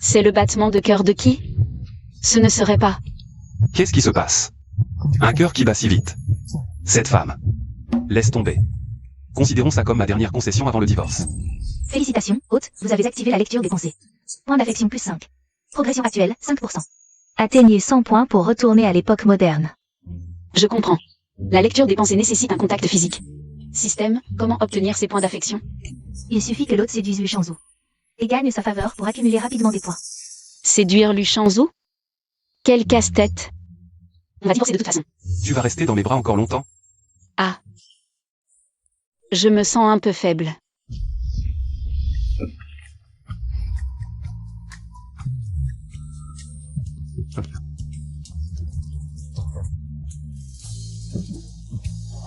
C'est le battement de cœur de qui? Ce ne serait pas. Qu'est-ce qui se passe? Un cœur qui bat si vite. Cette femme. Laisse tomber. Considérons ça comme ma dernière concession avant le divorce. Félicitations, hôte, vous avez activé la lecture des pensées. Point d'affection plus 5. Progression actuelle, 5%. Atteignez 100 points pour retourner à l'époque moderne. Je comprends. La lecture des pensées nécessite un contact physique. Système, comment obtenir ces points d'affection? Il suffit que l'hôte séduise Lu Shangzhou et gagne sa faveur pour accumuler rapidement des points. Séduire Lu Shangzhou? Quel casse-tête. On va divorcer de toute façon. Tu vas rester dans mes bras encore longtemps? Ah. Je me sens un peu faible.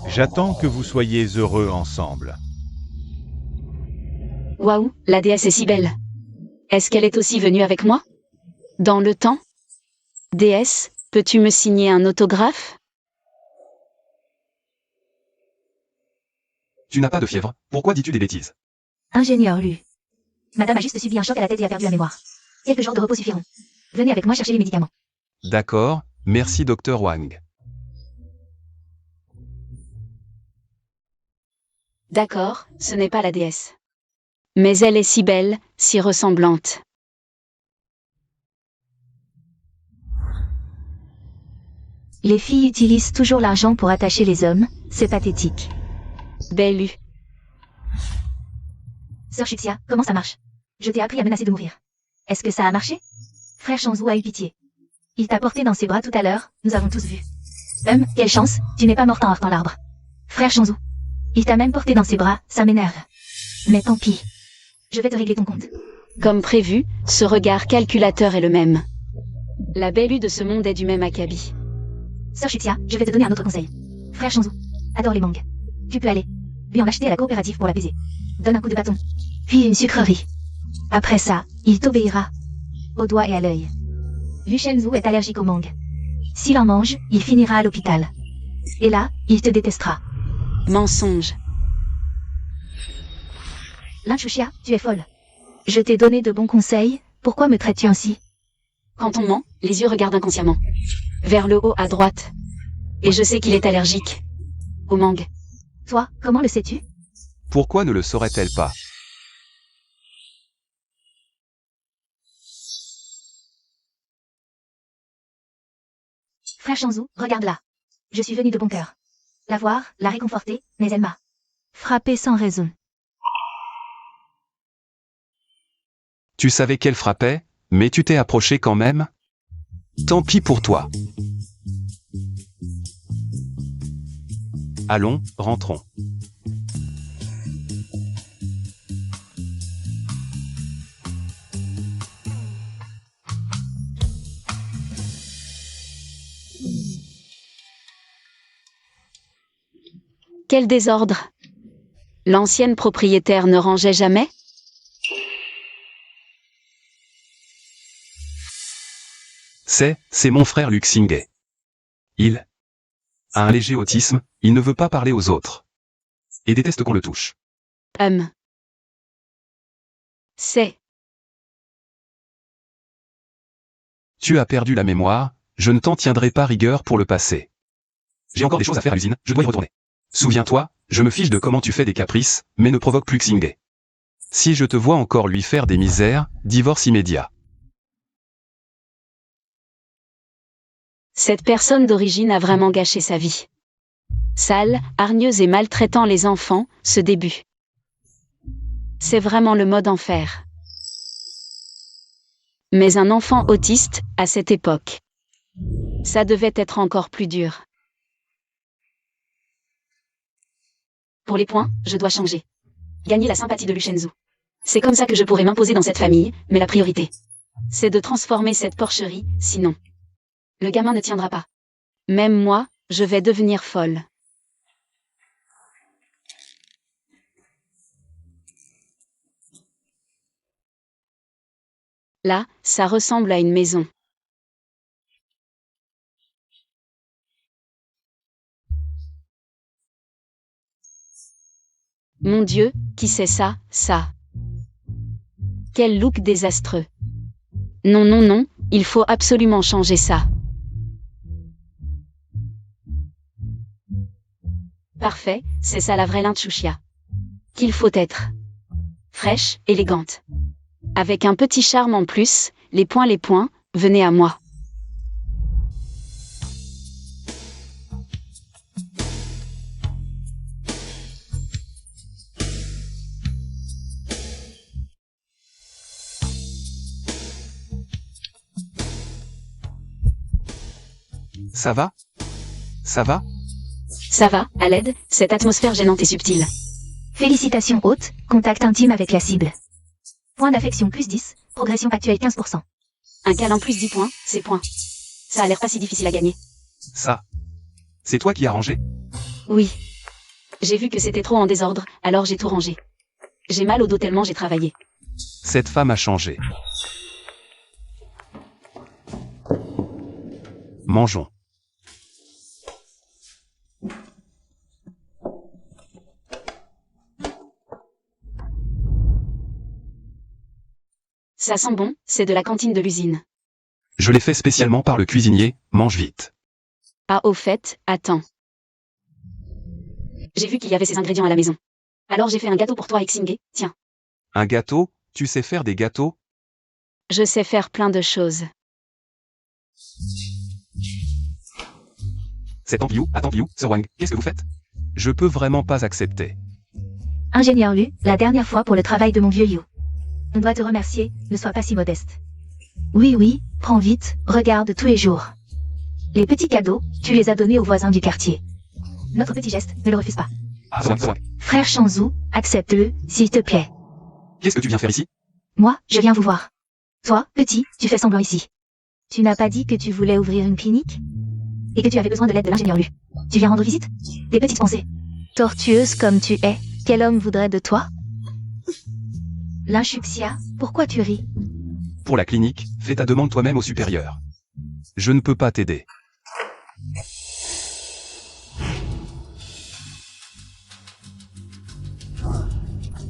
J'attends que vous soyez heureux ensemble. Waouh, la déesse est si belle. Est-ce qu'elle est aussi venue avec moi? Dans le temps? Déesse, peux-tu me signer un autographe? Tu n'as pas de fièvre, pourquoi dis-tu des bêtises? Ingénieur Lu. Madame a juste subi un choc à la tête et a perdu la mémoire. Quelques jours de repos suffiront. Venez avec moi chercher les médicaments. D'accord, merci Dr Wang. D'accord, ce n'est pas la déesse. Mais elle est si belle, si ressemblante. Les filles utilisent toujours l'argent pour attacher les hommes, c'est pathétique. Belle Lu. Sœur Shuxia, comment ça marche? Je t'ai appris à menacer de mourir. Est-ce que ça a marché? Frère Shangzhou a eu pitié. Il t'a porté dans ses bras tout à l'heure, nous avons tous vu. Quelle chance, tu n'es pas morte en heurtant l'arbre. Frère Shangzhou. Il t'a même porté dans ses bras, ça m'énerve. Mais tant pis. Je vais te régler ton compte. Comme prévu, ce regard calculateur est le même. La Belle Lu de ce monde est du même acabit. Sœur Shuxia, je vais te donner un autre conseil. Frère Shangzhou adore les mangues. Tu peux aller lui en acheter à la coopérative pour l'apaiser. Donne un coup de bâton. Puis une sucrerie. Après ça, il t'obéira. Au doigt et à l'œil. Lu Shenzhou est allergique aux mangues. S'il en mange, il finira à l'hôpital. Et là, il te détestera. Mensonge. Lin Shuxia, tu es folle. Je t'ai donné de bons conseils, pourquoi me traites-tu ainsi? Quand on ment, les yeux regardent inconsciemment. Vers le haut à droite. Et je sais qu'il est allergique. Aux mangues. Toi, comment le sais-tu? Pourquoi ne le saurait-elle pas? Frère Shangzhou, regarde là. Je suis venu de bon cœur. La voir, la réconforter, mais elle m'a frappé sans raison. Tu savais qu'elle frappait, mais tu t'es approché quand même? Tant pis pour toi. Allons, rentrons. Quel désordre! L'ancienne propriétaire ne rangeait jamais? C'est mon frère Luc Singay. Il a un léger autisme, il ne veut pas parler aux autres. Et déteste qu'on le touche. C'est. Tu as perdu la mémoire, je ne t'en tiendrai pas rigueur pour le passé. J'ai encore des choses à faire à l'usine, je dois y retourner. Souviens-toi, je me fiche de comment tu fais des caprices, mais ne provoque plus Xingay. Si je te vois encore lui faire des misères, divorce immédiat. Cette personne d'origine a vraiment gâché sa vie. Sale, hargneuse et maltraitant les enfants, ce début. C'est vraiment le mode enfer. Mais un enfant autiste, à cette époque. Ça devait être encore plus dur. Pour les points, je dois changer. Gagner la sympathie de Lu Shenzhou. C'est comme ça que je pourrais m'imposer dans cette famille, mais la priorité, c'est de transformer cette porcherie, sinon le gamin ne tiendra pas. Même moi, je vais devenir folle. Là, ça ressemble à une maison. Mon Dieu, qui c'est ça, ça? Quel look désastreux. Non, non, non, il faut absolument changer ça. Parfait, c'est ça la vraie Linchuxia. Qu'il faut être. Fraîche, élégante. Avec un petit charme en plus, les points, venez à moi. Ça va? Ça va? Ça va, à l'aide, cette atmosphère gênante et subtile. Félicitations hôte, contact intime avec la cible. Point d'affection plus 10, progression actuelle 15%. Un câlin plus 10 points, c'est point. Ça a l'air pas si difficile à gagner. Ça. C'est toi qui as rangé? Oui. J'ai vu que c'était trop en désordre, alors j'ai tout rangé. J'ai mal au dos tellement j'ai travaillé. Cette femme a changé. Mangeons. Ça sent bon, c'est de la cantine de l'usine. Je l'ai fait spécialement par le cuisinier, mange vite. Ah au fait, attends. J'ai vu qu'il y avait ces ingrédients à la maison. Alors j'ai fait un gâteau pour toi et Xingé, tiens. Un gâteau? Tu sais faire des gâteaux? Je sais faire plein de choses. C'est Ampiou, à Ampiou, Sir Wang, qu'est-ce que vous faites? Je peux vraiment pas accepter. Ingénieur Lu, la dernière fois pour le travail de mon vieux You. On doit te remercier, ne sois pas si modeste. Oui, oui, prends vite, regarde tous les jours. Les petits cadeaux, tu les as donnés aux voisins du quartier. Notre petit geste, ne le refuse pas. Ah, Sir Wang. Frère Shanzou, accepte-le, s'il te plaît. Qu'est-ce que tu viens faire ici? Moi, je viens vous voir. Toi, petit, tu fais semblant ici. Tu n'as pas dit que tu voulais ouvrir une clinique? Et que tu avais besoin de l'aide de l'ingénieur Lu. Tu viens rendre visite? Des petites pensées. Tortueuse comme tu es, quel homme voudrait de toi? Linchuxia, pourquoi tu ris? Pour la clinique, fais ta demande toi-même au supérieur. Je ne peux pas t'aider.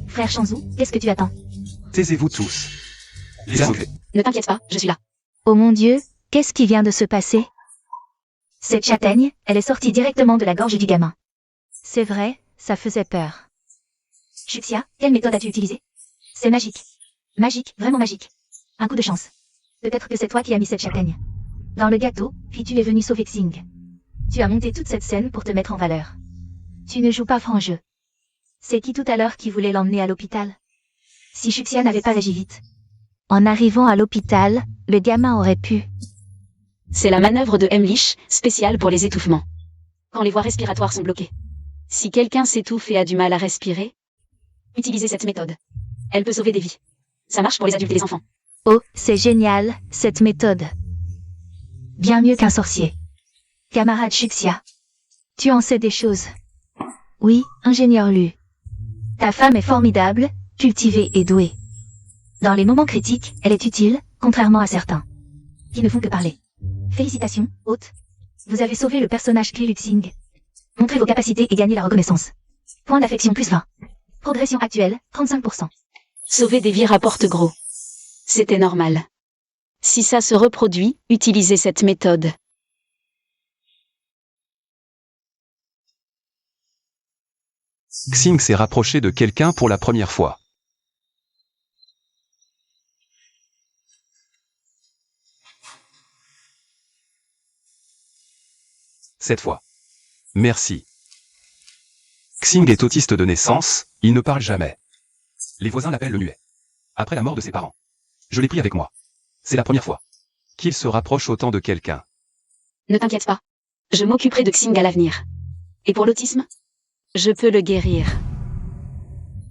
Frère Shanzou, qu'est-ce que tu attends? Taisez-vous tous. Les aveuglés. Ne t'inquiète pas, je suis là. Oh mon Dieu, qu'est-ce qui vient de se passer? Cette châtaigne, elle est sortie directement de la gorge du gamin. C'est vrai, ça faisait peur. Shuxia, quelle méthode as-tu utilisée? C'est magique. Magique, vraiment magique. Un coup de chance. Peut-être que c'est toi qui as mis cette châtaigne dans le gâteau, puis tu es venu sauver Xing. Tu as monté toute cette scène pour te mettre en valeur. Tu ne joues pas franc jeu. C'est qui tout à l'heure qui voulait l'emmener à l'hôpital? Si Shuxia n'avait pas agi vite. En arrivant à l'hôpital, le gamin aurait pu. C'est la manœuvre de Emlich, spéciale pour les étouffements. Quand les voies respiratoires sont bloquées. Si quelqu'un s'étouffe et a du mal à respirer, utilisez cette méthode. Elle peut sauver des vies. Ça marche pour les adultes et les enfants. Oh, c'est génial, cette méthode. Bien mieux qu'un sorcier. Camarade Shuxia. Tu en sais des choses. Oui, ingénieur Lu. Ta femme est formidable, cultivée et douée. Dans les moments critiques, elle est utile, contrairement à certains. Qui ne font que parler. Félicitations, hôte. Vous avez sauvé le personnage clé Luxing. Montrez vos capacités et gagnez la reconnaissance. Point d'affection plus 20. Progression actuelle, 35%. Sauver des vies rapporte gros. C'était normal. Si ça se reproduit, utilisez cette méthode. Xing s'est rapproché de quelqu'un pour la première fois. Cette fois. Merci. Xing est autiste de naissance, il ne parle jamais. Les voisins l'appellent le muet. Après la mort de ses parents. Je l'ai pris avec moi. C'est la première fois qu'il se rapproche autant de quelqu'un. Ne t'inquiète pas. Je m'occuperai de Xing à l'avenir. Et pour l'autisme? Je peux le guérir.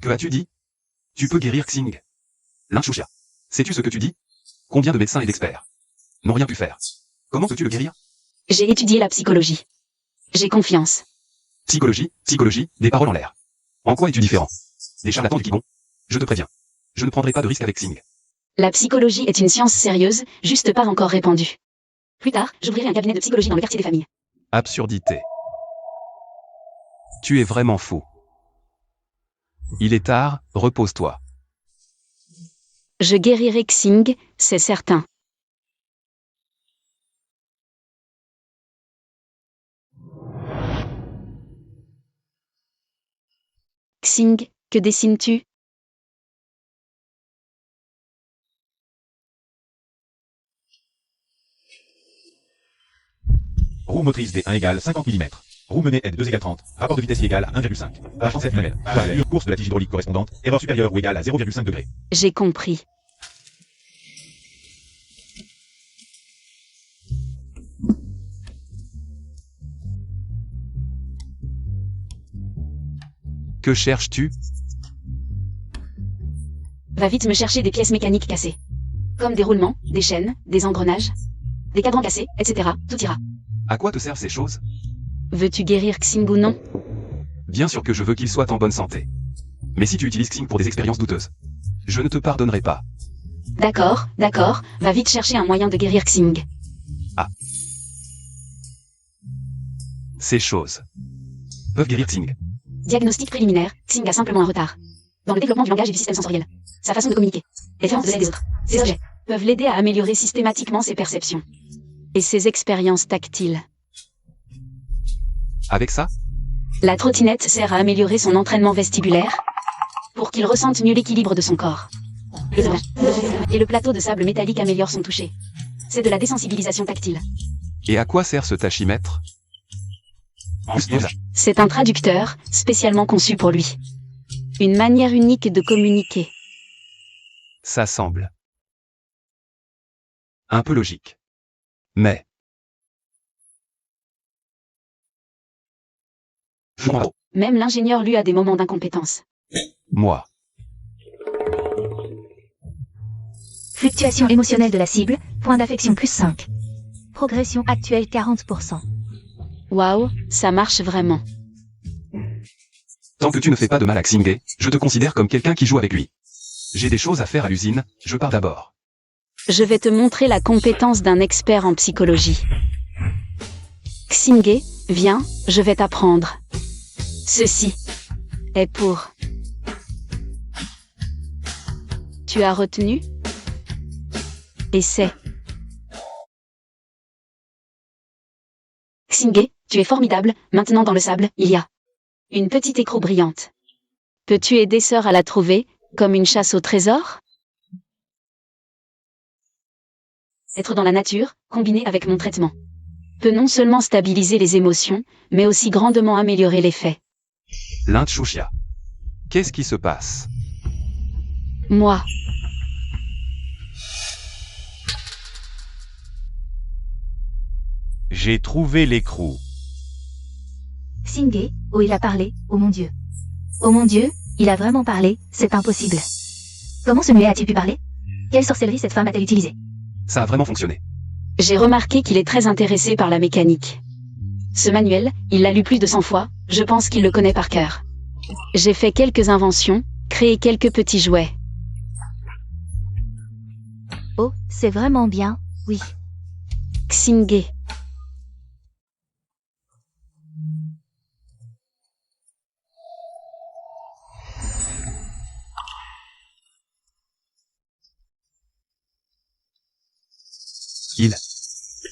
Que as-tu dit? Tu peux guérir Xing. Linchuxia. Sais-tu ce que tu dis? Combien de médecins et d'experts n'ont rien pu faire? Comment peux-tu le guérir? J'ai étudié la psychologie. J'ai confiance. Psychologie, des paroles en l'air. En quoi es-tu différent? Des charlatans du Qigong? Je te préviens. Je ne prendrai pas de risque avec Xing. La psychologie est une science sérieuse, juste pas encore répandue. Plus tard, j'ouvrirai un cabinet de psychologie dans le quartier des familles. Absurdité. Tu es vraiment fou. Il est tard, repose-toi. Je guérirai Xing, c'est certain. Xing, que dessines-tu? Roue motrice D1 égale 50 mm. Roue menée aide 2 égale 30. Rapport de vitesse égale à 1,5. Page 107 mm. Allure course de la tige hydraulique correspondante. Erreur supérieure ou égale à 0,5 degrés. J'ai compris. Que cherches-tu? Va vite me chercher des pièces mécaniques cassées. Comme des roulements, des chaînes, des engrenages, des cadrans cassés, etc. Tout ira. À quoi te servent ces choses? Veux-tu guérir Xing ou non? Bien sûr que je veux qu'il soit en bonne santé. Mais si tu utilises Xing pour des expériences douteuses, je ne te pardonnerai pas. D'accord, va vite chercher un moyen de guérir Xing. Ces choses peuvent guérir Xing. Diagnostic préliminaire, Xing a simplement un retard. Dans le développement du langage et du système sensoriel. Sa façon de communiquer. Les différences de celle des autres. Ces objets peuvent l'aider à améliorer systématiquement ses perceptions. Et ses expériences tactiles. Avec ça, La trottinette sert à améliorer son entraînement vestibulaire pour qu'il ressente mieux l'équilibre de son corps. Et le plateau de sable métallique améliore son toucher. C'est de la désensibilisation tactile. et à quoi sert ce tachymètre? C'est un traducteur, spécialement conçu pour lui. Une manière unique de communiquer. Ça semble un peu logique. Mais Même l'ingénieur lui a des moments d'incompétence. moi, Fluctuation émotionnelle de la cible, point d'affection plus 5. Progression actuelle 40%. Waouh, ça marche vraiment. tant que tu ne fais pas de mal à Xingé, je te considère comme quelqu'un qui joue avec lui. J'ai des choses à faire à l'usine, je pars d'abord. Je vais te montrer la compétence d'un expert en psychologie. Xingé, viens, je vais t'apprendre. Ceci est pour... Tu as retenu? Et c'est... Xingé, tu es formidable, maintenant dans le sable, il y a une petite écrou brillante. Peux-tu aider Sœur à la trouver, comme une chasse au trésor? Être dans la nature, combiné avec mon traitement, peut non seulement stabiliser les émotions, mais aussi grandement améliorer l'effet. Linchuxia. Qu'est-ce qui se passe? Moi, J'ai trouvé l'écrou. Xingé, oh il a parlé, oh mon Dieu. Oh mon Dieu, il a vraiment parlé, c'est impossible. Comment ce muet a-t-il pu parler? Quelle sorcellerie cette femme a-t-elle utilisée? Ça a vraiment fonctionné. j'ai remarqué qu'il est très intéressé par la mécanique. Ce manuel, il l'a lu plus de 100 fois, je pense qu'il le connaît par cœur. J'ai fait quelques inventions, créé quelques petits jouets. Oh, c'est vraiment bien, oui. Xingé.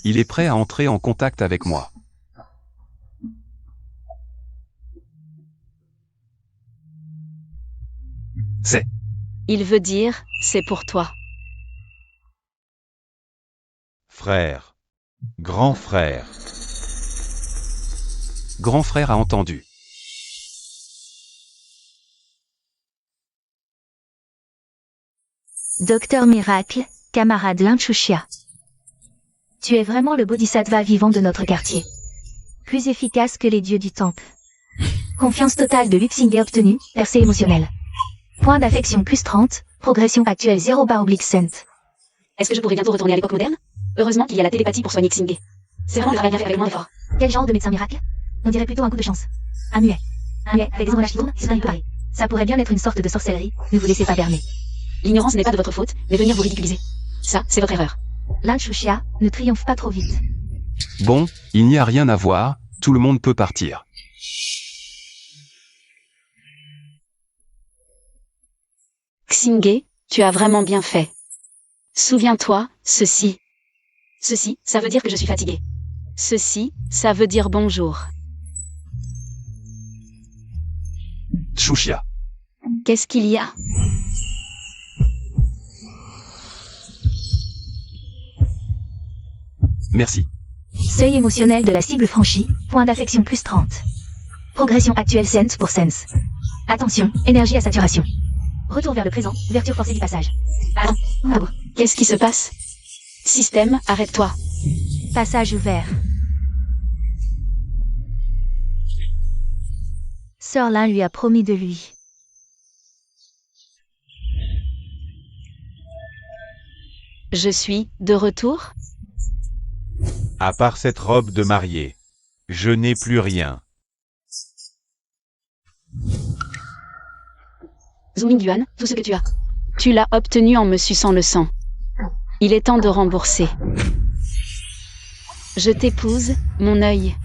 Il est prêt à entrer en contact avec moi. Il veut dire, c'est pour toi. Frère. Grand frère. Grand frère a entendu. Docteur Miracle, camarade Linchuxia. Tu es vraiment le bodhisattva vivant de notre quartier. Plus efficace que les dieux du temple. Confiance totale de Luxingé obtenue, percée émotionnelle. Point d'affection plus 30, progression actuelle 0/cent. Est-ce que je pourrais bientôt retourner à l'époque moderne? Heureusement qu'il y a la télépathie pour soigner Xingé. C'est vraiment le travail bien fait avec moins d'efforts. Quel genre de médecin miracle? On dirait plutôt un coup de chance. Un muet. Un muet avec des engrenages qui tournent, c'est un peu pareil. Ça pourrait bien être une sorte de sorcellerie, ne vous laissez pas berner. L'ignorance n'est pas de votre faute, mais venir vous ridiculiser. Ça, c'est votre erreur. Linchuxia, ne triomphe pas trop vite. Bon, il n'y a rien à voir, tout le monde peut partir. Xingé, Tu as vraiment bien fait. Souviens-toi, ceci, ça veut dire que je suis fatiguée. Ceci, ça veut dire bonjour. Tchouchia. Qu'est-ce qu'il y a? Merci. Seuil émotionnel de la cible franchi, point d'affection plus 30. Progression actuelle sense pour sense. Attention, énergie à saturation. Retour vers le présent, ouverture forcée du passage. Ah bon. Qu'est-ce qui se passe? Système, arrête-toi. Passage ouvert. Sœur Lin lui a promis de lui. Je suis de retour? À part cette robe de mariée, je n'ai plus rien. Zooming Yuan, tout ce que tu as. Tu l'as obtenu en me suçant le sang. Il est temps de rembourser. Je t'épouse, mon œil.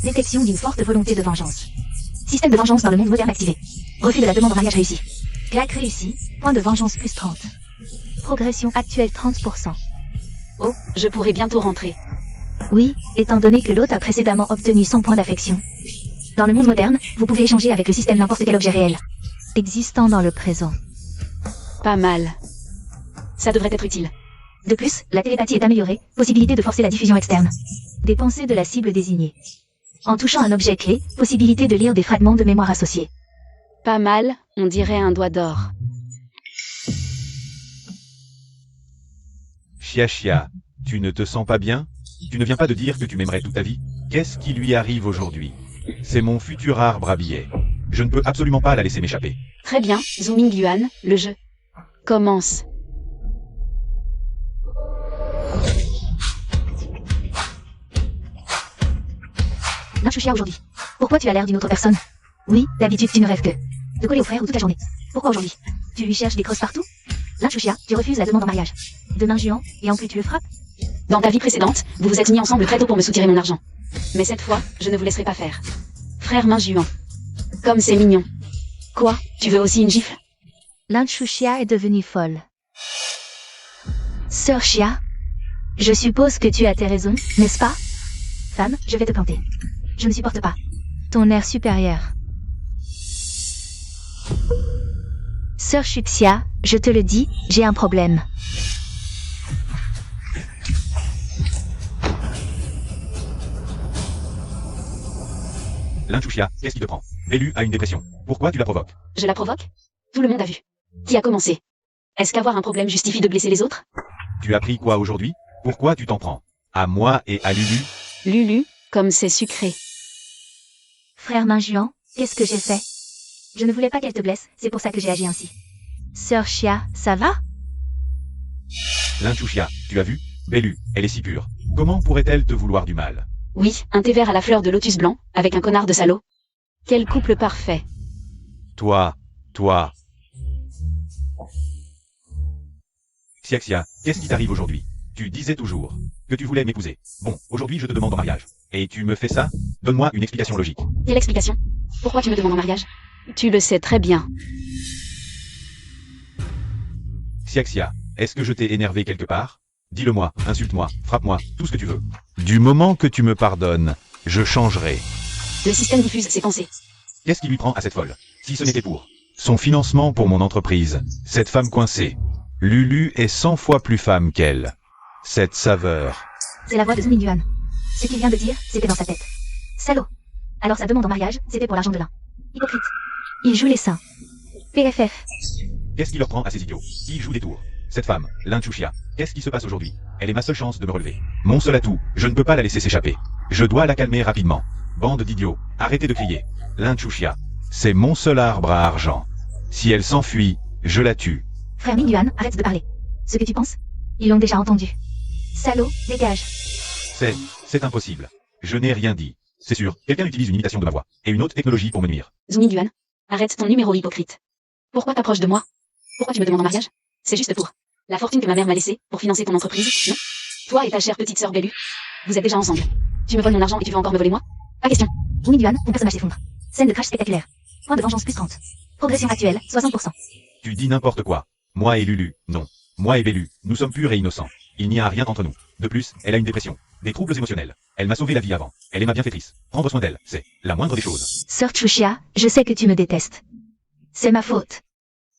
Détection d'une forte volonté de vengeance. Système de vengeance dans le monde moderne activé. Refus de la demande en mariage réussi. Claque réussi, point de vengeance plus 30. Progression actuelle 30%. Oh, je pourrai bientôt rentrer. Oui, étant donné que l'hôte a précédemment obtenu 100 points d'affection. Dans le monde moderne, vous pouvez échanger avec le système n'importe quel objet réel. Existant dans le présent. Pas mal. Ça devrait être utile. De plus, la télépathie est améliorée, possibilité de forcer la diffusion externe. Des pensées de la cible désignée. En touchant un objet clé, possibilité de lire des fragments de mémoire associés. Pas mal, on dirait un doigt d'or. Chia Chia, tu ne te sens pas bien? Tu ne viens pas de dire que tu m'aimerais toute ta vie? Qu'est-ce qui lui arrive aujourd'hui? C'est mon futur arbre à billets. Je ne peux absolument pas la laisser m'échapper. Très bien, Zooming Yuan, le jeu commence. Nachushia aujourd'hui. Pourquoi tu as l'air d'une autre personne? Oui, d'habitude tu ne rêves que de coller au frère toute la journée. Pourquoi aujourd'hui? Tu lui cherches des crosses partout? Nachushia, tu refuses la demande en mariage. De main juant, et en plus tu le frappes? Dans ta vie précédente, vous vous êtes mis ensemble très tôt pour me soutirer mon argent. Mais cette fois, je ne vous laisserai pas faire. Frère main juant. Comme c'est mignon. Quoi? Tu veux aussi une gifle? Nachushia est devenue folle. Sœur Chia, je suppose que tu as tes raisons, n'est-ce pas? Femme, je vais te planter. Je ne supporte pas ton air supérieur. Sœur Shuxia, je te le dis, j'ai un problème. Linchushia, qu'est-ce qui te prend? Vélu a une dépression. Pourquoi tu la provoques? Je la provoque? Tout le monde a vu. Qui a commencé? Est-ce qu'avoir un problème justifie de blesser les autres? Tu as pris quoi aujourd'hui? Pourquoi tu t'en prends? À moi et à Lulu? Lulu, comme c'est sucré. Frère Minjuan, qu'est-ce que j'ai fait? Je ne voulais pas qu'elle te blesse, c'est pour ça que j'ai agi ainsi. Sœur Chia, ça va? Linchushia, tu as vu? Vélu, elle est si pure. Comment pourrait-elle te vouloir du mal? Oui, un thé vert à la fleur de lotus blanc, avec un connard de salaud. Quel couple parfait. Toi. Xiaxia, qu'est-ce qui t'arrive aujourd'hui? Tu disais toujours que tu voulais m'épouser. Bon, aujourd'hui je te demande en mariage. Et tu me fais ça? Donne-moi une explication logique. Quelle explication? Pourquoi tu me demandes en mariage? Tu le sais très bien. Xiaxia, est-ce que je t'ai énervé quelque part? Dis-le-moi, insulte-moi, frappe-moi, tout ce que tu veux. Du moment que tu me pardonnes, je changerai. Le système diffuse ses pensées. Qu'est-ce qui lui prend à cette folle? Si ce n'était pour Son financement pour mon entreprise. Cette femme coincée. Lulu est 100 fois plus femme qu'elle. Cette saveur. C'est la voix de Zooming Yuan. Ce qu'il vient de dire, c'était dans sa tête. Salaud. Alors sa demande en mariage, c'était pour l'argent de l'un. Hypocrite. Il joue les saints. PFF. Qu'est-ce qui leur prend à ces idiots? Qui joue des tours? Cette femme, Linchushia, qu'est-ce qui se passe aujourd'hui? Elle est ma seule chance de me relever. Mon seul atout, je ne peux pas la laisser s'échapper. Je dois la calmer rapidement. Bande d'idiots, arrêtez de crier. Linchushia, C'est mon seul arbre à argent. Si elle s'enfuit, je la tue. Frère Ming Yuan, arrête de parler. Ce que tu penses? Ils l'ont déjà entendu. Salaud, dégage. c'est impossible. Je n'ai rien dit. C'est sûr, quelqu'un utilise une imitation de ma voix, et une autre technologie pour me nuire. Zooming Yuan, arrête ton numéro hypocrite. Pourquoi t'approches de moi? Pourquoi tu me demandes en mariage? C'est juste pour la fortune que ma mère m'a laissée, pour financer ton entreprise, non? Toi et ta chère petite sœur Bellu, vous êtes déjà ensemble. Tu me voles mon argent et tu veux encore me voler moi? Pas question. Zooming Yuan, ton personnage s'effondre. Scène de crash spectaculaire. Point de vengeance plus 30. Progression actuelle, 60%. Tu dis n'importe quoi. Moi et Lulu, non. Moi et Bellu, nous sommes purs et innocents. Il n'y a rien entre nous. De plus, elle a une dépression, des troubles émotionnels. Elle m'a sauvé la vie avant. Elle est ma bienfaitrice. Prendre soin d'elle, c'est la moindre des choses. Sœur Chushia, je sais que tu me détestes. C'est ma faute.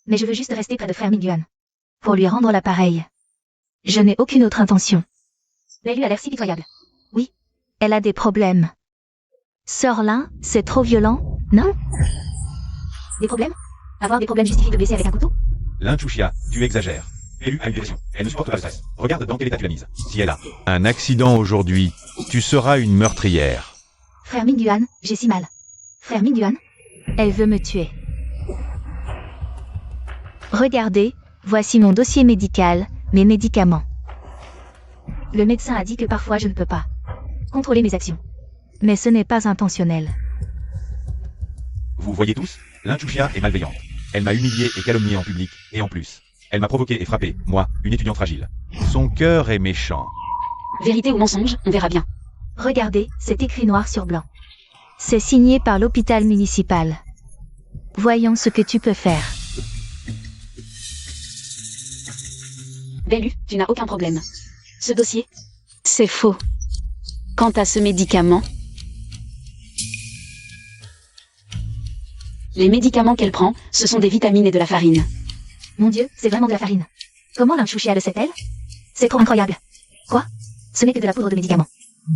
Mais je veux juste rester près de frère Mingyuan. Pour lui rendre l'appareil. Je n'ai aucune autre intention. Bellu a l'air si pitoyable. Oui. Elle a des problèmes. Sœur Lin, c'est trop violent, non? Des problèmes? Avoir des problèmes justifie de blesser avec un couteau? L'inchushia, tu exagères. Bellu a une dépression. Elle ne supporte pas le stress. Regarde dans quel état tu l'as mise. Si elle a un accident aujourd'hui, tu seras une meurtrière. Frère Mingyuan, j'ai si mal. Frère Mingyuan? Elle veut me tuer. Regardez, voici mon dossier médical, mes médicaments. Le médecin a dit que parfois je ne peux pas contrôler mes actions. Mais ce n'est pas intentionnel. Vous voyez tous, l'inchushia est malveillante. Elle m'a humilié et calomnié en public, et en plus, elle m'a provoqué et frappé, moi, une étudiante fragile. Son cœur est méchant. Vérité ou mensonge, on verra bien. Regardez, c'est écrit noir sur blanc. C'est signé par l'hôpital municipal. Voyons ce que tu peux faire. Bellu, tu n'as aucun problème. Ce dossier, c'est faux. Quant à ce médicament, les médicaments qu'elle prend, ce sont des vitamines et de la farine. Mon Dieu, c'est vraiment de la farine. Comment l'inchushia le sait-elle? C'est trop incroyable. Quoi? Ce n'est que de la poudre de médicaments.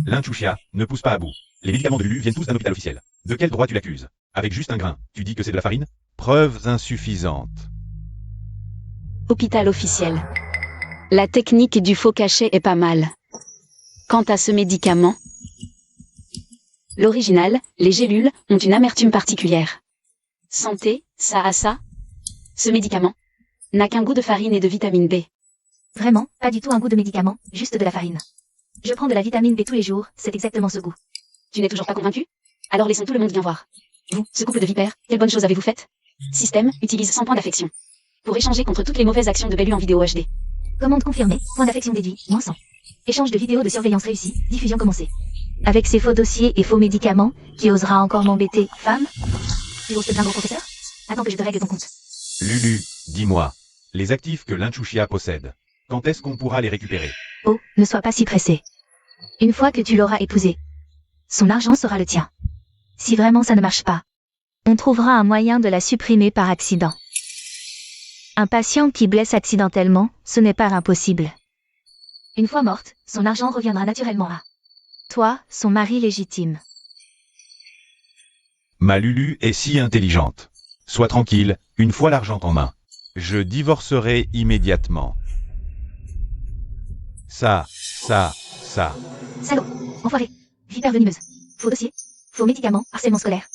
L'inchushia ne pousse pas à bout. Les médicaments de Lulu viennent tous d'un hôpital officiel. De quel droit tu l'accuses? Avec juste un grain, tu dis que c'est de la farine? Preuves insuffisantes. Hôpital officiel. La technique du faux cachet est pas mal. Quant à ce médicament, l'original, les gélules, ont une amertume particulière. Santé, ça a ça. Ce médicament n'a qu'un goût de farine et de vitamine B. Vraiment, pas du tout un goût de médicament, juste de la farine. Je prends de la vitamine B tous les jours, c'est exactement ce goût. Tu n'es toujours pas convaincu? Alors laissons tout le monde bien voir. Vous, ce couple de vipères, quelle bonne chose avez-vous faite? Système, utilise 100 points d'affection. Pour échanger contre toutes les mauvaises actions de Bellu en vidéo HD. Commande confirmée, point d'affection déduit, moins 100. Échange de vidéos de surveillance réussi, diffusion commencée. Avec ses faux dossiers et faux médicaments, qui osera encore m'embêter, femme? Tu oses te plaindre au professeur? Attends que je te règle ton compte. Lulu, dis-moi, les actifs que l'inchushia possède, quand est-ce qu'on pourra les récupérer? Oh, ne sois pas si pressé. Une fois que tu l'auras épousé, son argent sera le tien. Si vraiment ça ne marche pas, on trouvera un moyen de la supprimer par accident. Un patient qui blesse accidentellement, ce n'est pas impossible. Une fois morte, son argent reviendra naturellement à toi, son mari légitime. Ma Lulu est si intelligente. Sois tranquille, une fois l'argent en main. Je divorcerai immédiatement. Ça. Salaud, enfoiré, vipère venimeuse, faux dossier, faux médicaments, harcèlement scolaire.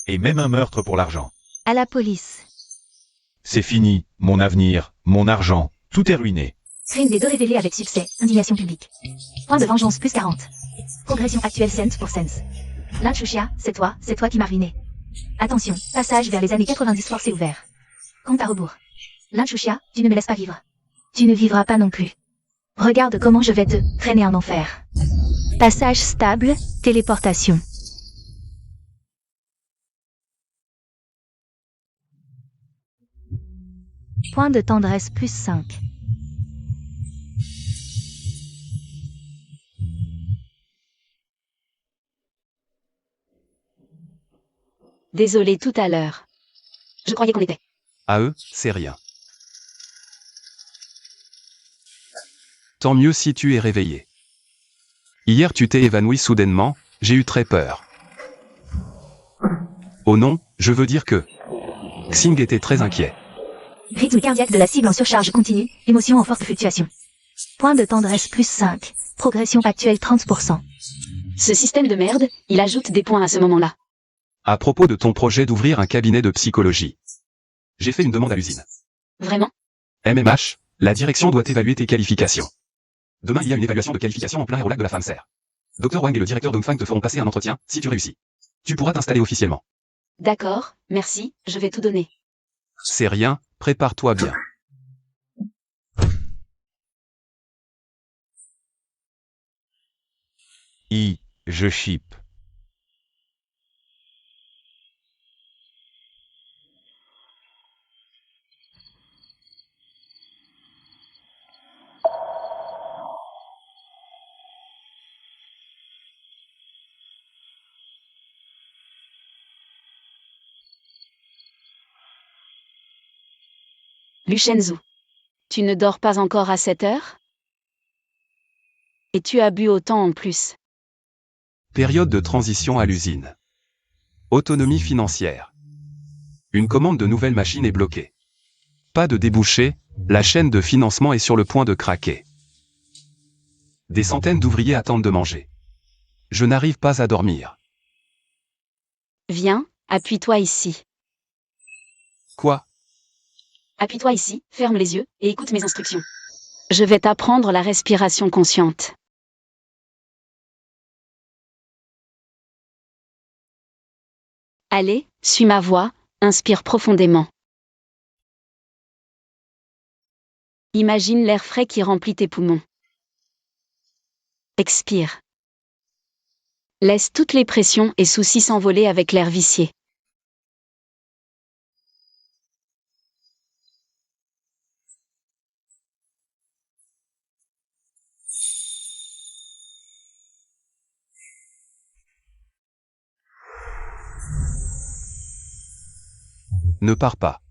Et même un meurtre pour l'argent. À la police. C'est fini, mon avenir, mon argent, tout est ruiné. Crime des deux révélé avec succès, indignation publique. Point de vengeance plus 40. Progression actuelle cent pour cents. L'inchushia, c'est toi qui m'as ruiné. Attention, passage vers les années 90 forcé ouvert. Compte à rebours. L'inchushia, tu ne me laisses pas vivre. Tu ne vivras pas non plus. Regarde comment je vais te traîner en enfer. Passage stable, téléportation. Point de tendresse plus 5. Désolé tout à l'heure. Je croyais qu'on était. À eux, c'est rien. Tant mieux si tu es réveillé. Hier tu t'es évanoui soudainement, j'ai eu très peur. Oh non, je veux dire que... Xing était très inquiet. Rythme cardiaque de la cible en surcharge continue, émotion en forte fluctuation. Point de tendresse plus 5. Progression actuelle 30%. Ce système de merde, il ajoute des points à ce moment-là. À propos de ton projet d'ouvrir un cabinet de psychologie. J'ai fait une demande à l'usine. Vraiment? MMH, la direction doit évaluer tes qualifications. Demain il y a une évaluation de qualification en plein air au lac de la femme serre. Dr Wang et le directeur Dongfang te feront passer un entretien, si tu réussis. Tu pourras t'installer officiellement. D'accord, merci, je vais tout donner. C'est rien, prépare-toi bien. Je ship. Luchenzu. Tu ne dors pas encore à 7 heures? Et tu as bu autant en plus. Période de transition à l'usine. Autonomie financière. Une commande de nouvelles machines est bloquée. Pas de débouché, la chaîne de financement est sur le point de craquer. Des centaines d'ouvriers attendent de manger. Je n'arrive pas à dormir. Viens, appuie-toi ici. Quoi? Appuie-toi ici, ferme les yeux, et écoute mes instructions. Je vais t'apprendre la respiration consciente. Allez, suis ma voix, inspire profondément. Imagine l'air frais qui remplit tes poumons. Expire. Laisse toutes les pressions et soucis s'envoler avec l'air vicié. Ne pars pas.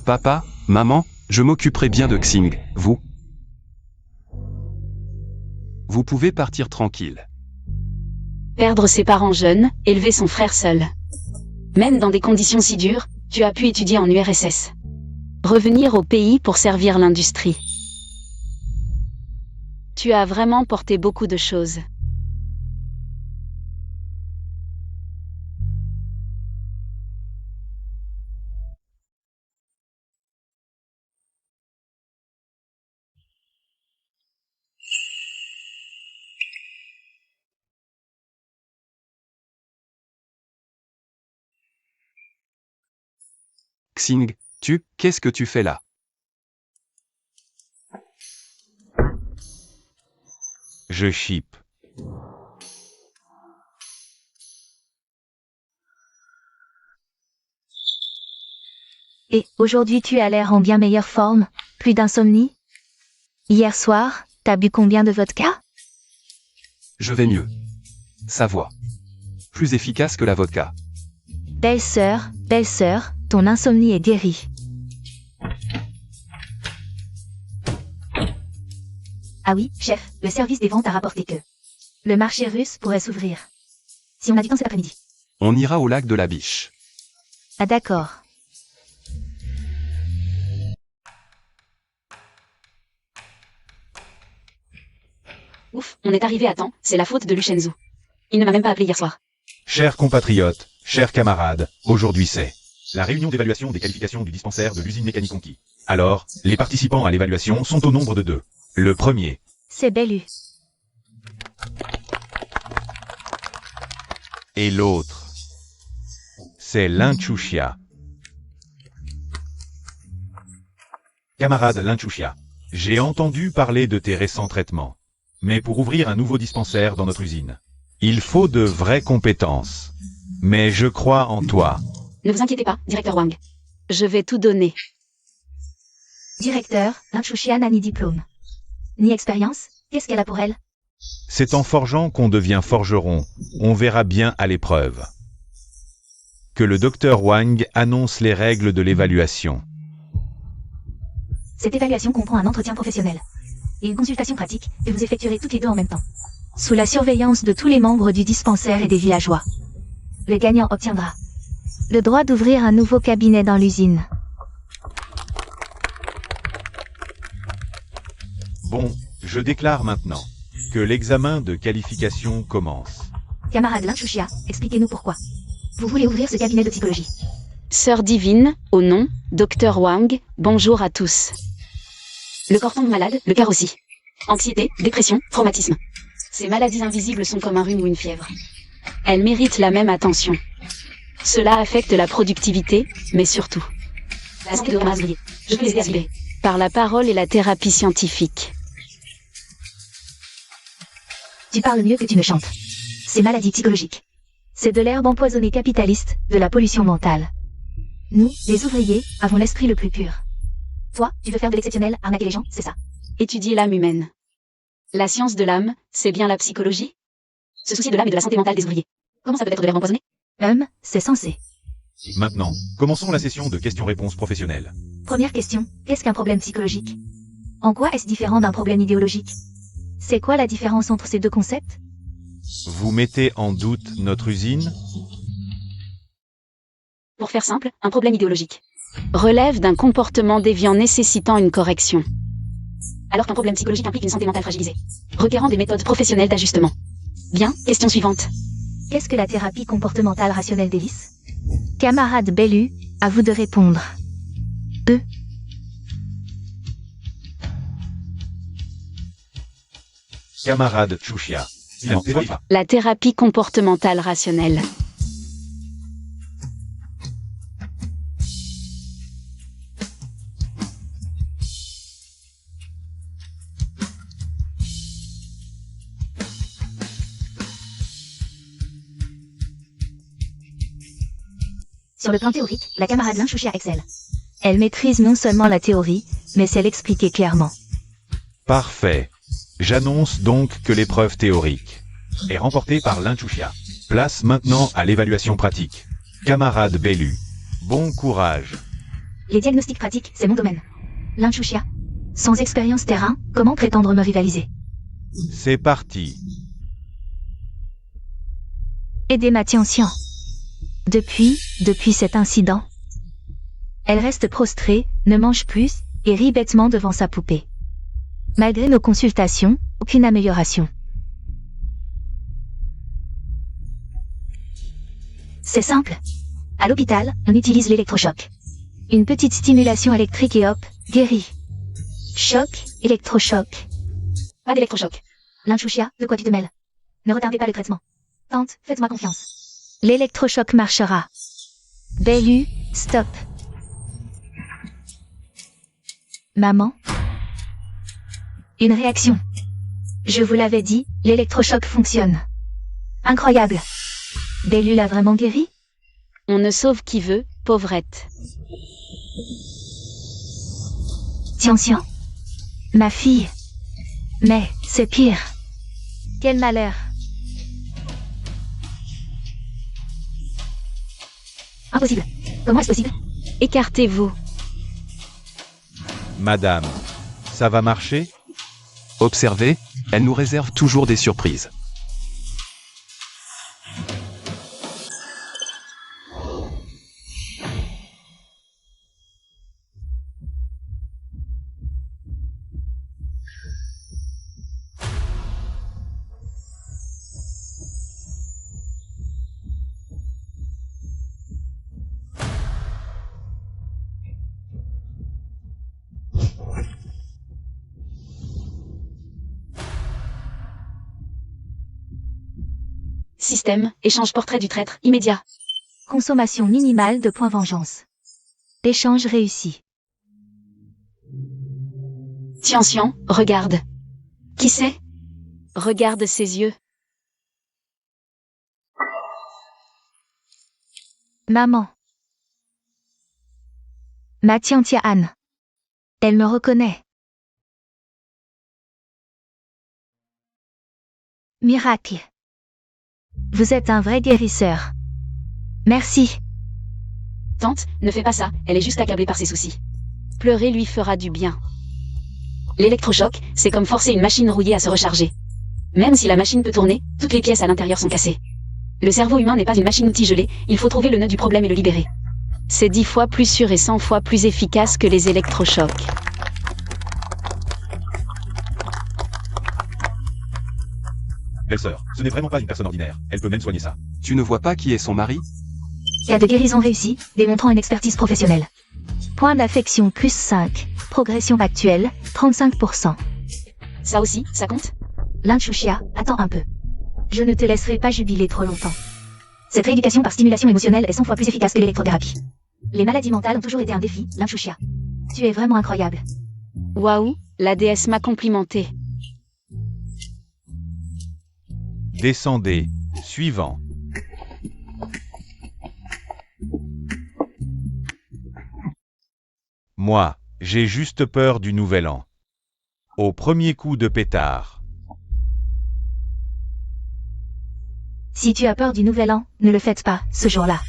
Papa, maman, je m'occuperai bien de Xing, vous. Vous pouvez partir tranquille. Perdre ses parents jeunes, élever son frère seul. Même dans des conditions si dures, tu as pu étudier en URSS. Revenir au pays pour servir l'industrie. Tu as vraiment porté beaucoup de choses. Xing, qu'est-ce que tu fais là? Je chipe. Et aujourd'hui tu as l'air en bien meilleure forme, plus d'insomnie? Hier soir, t'as bu combien de vodka? Je vais mieux. Sa voix. Plus efficace que la vodka. Belle-sœur, ton insomnie est guérie. Ah oui, chef, le service des ventes a rapporté que le marché russe pourrait s'ouvrir. Si on a du temps cet après-midi. On ira au lac de la Biche. Ah d'accord. Ouf, on est arrivé à temps, c'est la faute de Luchenzu. Il ne m'a même pas appelé hier soir. Chers compatriotes, chers camarades, aujourd'hui c'est la réunion d'évaluation des qualifications du dispensaire de l'usine mécanique Conquis. Alors, les participants à l'évaluation sont au nombre de 2. Le premier, C'est Bellu. et l'autre, c'est Linchouchia. Camarade Linchouchia, j'ai entendu parler de tes récents traitements. Mais pour ouvrir un nouveau dispensaire dans notre usine, il faut de vraies compétences. Mais je crois en toi. Ne vous inquiétez pas, directeur Wang. Je vais tout donner. Directeur, Linchouchia n'a ni diplôme, ni expérience. Qu'est-ce qu'elle a pour elle? C'est en forgeant qu'on devient forgeron. On verra bien à l'épreuve. Que le docteur Wang annonce les règles de l'évaluation. Cette évaluation comprend un entretien professionnel et une consultation pratique que vous effectuerez toutes les deux en même temps, sous la surveillance de tous les membres du dispensaire et des villageois. Le gagnant obtiendra le droit d'ouvrir un nouveau cabinet dans l'usine. Bon, je déclare maintenant que l'examen de qualification commence. Camarade Linchouchia, expliquez-nous pourquoi vous voulez ouvrir ce cabinet de psychologie. Sœur divine, au nom, docteur Wang, bonjour à tous. Le corps tombe malade, le cœur aussi. Anxiété, dépression, traumatisme. Ces maladies invisibles sont comme un rhume ou une fièvre. Elles méritent la même attention. Cela affecte la productivité, mais surtout la santé de vos ouvriers. Je peux les aider à se libérer. Par la parole et la thérapie scientifique. Tu parles mieux que tu ne chantes. Ces maladies psychologiques, c'est de l'herbe empoisonnée capitaliste, de la pollution mentale. Nous, les ouvriers, avons l'esprit le plus pur. Toi, tu veux faire de l'exceptionnel, arnaquer les gens, c'est ça. Étudier l'âme humaine. La science de l'âme, c'est bien la psychologie? Se soucier de l'âme et de la santé mentale des ouvriers. Comment ça peut être de l'herbe empoisonnée? C'est censé. Maintenant, commençons la session de questions-réponses professionnelles. Première question, qu'est-ce qu'un problème psychologique? En quoi est-ce différent d'un problème idéologique? C'est quoi la différence entre ces deux concepts? Vous mettez en doute notre usine? Pour faire simple, un problème idéologique relève d'un comportement déviant nécessitant une correction. Alors qu'un problème psychologique implique une santé mentale fragilisée, requérant des méthodes professionnelles d'ajustement. Bien, question suivante. Qu'est-ce que la thérapie comportementale rationnelle d'Ellis? Camarade Bellu, à vous de répondre. Camarade Chouchia. Silence, dévoile pas. La thérapie comportementale rationnelle. Sur le plan théorique, la camarade Lin Chouchia excelle. Elle maîtrise non seulement la théorie, mais sait l'expliquer clairement. Parfait. J'annonce donc que l'épreuve théorique est remportée par l'Inchouchia. Place maintenant à l'évaluation pratique. Camarade Bellu, bon courage. Les diagnostics pratiques, c'est mon domaine. Lin Chouchia. Sans expérience terrain, comment prétendre me rivaliser? C'est parti. Aider ma Tian-Xian. Depuis cet incident, elle reste prostrée, ne mange plus, et rit bêtement devant sa poupée. Malgré nos consultations, aucune amélioration. C'est simple. À l'hôpital, on utilise l'électrochoc. Une petite stimulation électrique et hop, guéri. Choc, électrochoc. Pas d'électrochoc. Lin Chouchia, de quoi tu te mêles? Ne retardez pas le traitement. Tante, faites-moi confiance. L'électrochoc marchera. Bellu, stop. Maman? Une réaction. Je vous l'avais dit, l'électrochoc fonctionne. Incroyable. Bellu l'a vraiment guéri? On ne sauve qui veut, pauvrette. Tian-Xian. Ma fille. Mais, c'est pire. Quel malheur. Impossible. Comment est-ce possible? Écartez-vous. Madame, ça va marcher? Observez, elle nous réserve toujours des surprises. Système, échange portrait du traître, immédiat. Consommation minimale de points vengeance. Échange réussi. Tian-Xian, regarde. Qui c'est? Regarde ses yeux. Maman. Ma Tian-Tian. Elle me reconnaît. Miracle. Vous êtes un vrai guérisseur. Merci. Tante, ne fais pas ça, elle est juste accablée par ses soucis. Pleurer lui fera du bien. L'électrochoc, c'est comme forcer une machine rouillée à se recharger. Même si la machine peut tourner, toutes les pièces à l'intérieur sont cassées. Le cerveau humain n'est pas une machine-outil gelée, il faut trouver le nœud du problème et le libérer. C'est 10 fois plus sûr et 100 fois plus efficace que les électrochocs. Belle-sœur, ce n'est vraiment pas une personne ordinaire. Elle peut même soigner ça. Tu ne vois pas qui est son mari? Cas de guérison réussie, démontrant une expertise professionnelle. Point d'affection plus 5. Progression actuelle, 35%. Ça aussi, ça compte? Lin Chouchia, attends un peu. Je ne te laisserai pas jubiler trop longtemps. Cette rééducation par stimulation émotionnelle est 100 fois plus efficace que l'électrothérapie. Les maladies mentales ont toujours été un défi, Lin Chouchia. Tu es vraiment incroyable. Waouh, la déesse m'a complimenté. Descendez. Suivant. Moi, j'ai juste peur du nouvel an. Au premier coup de pétard. Si tu as peur du nouvel an, ne le faites pas, ce jour-là.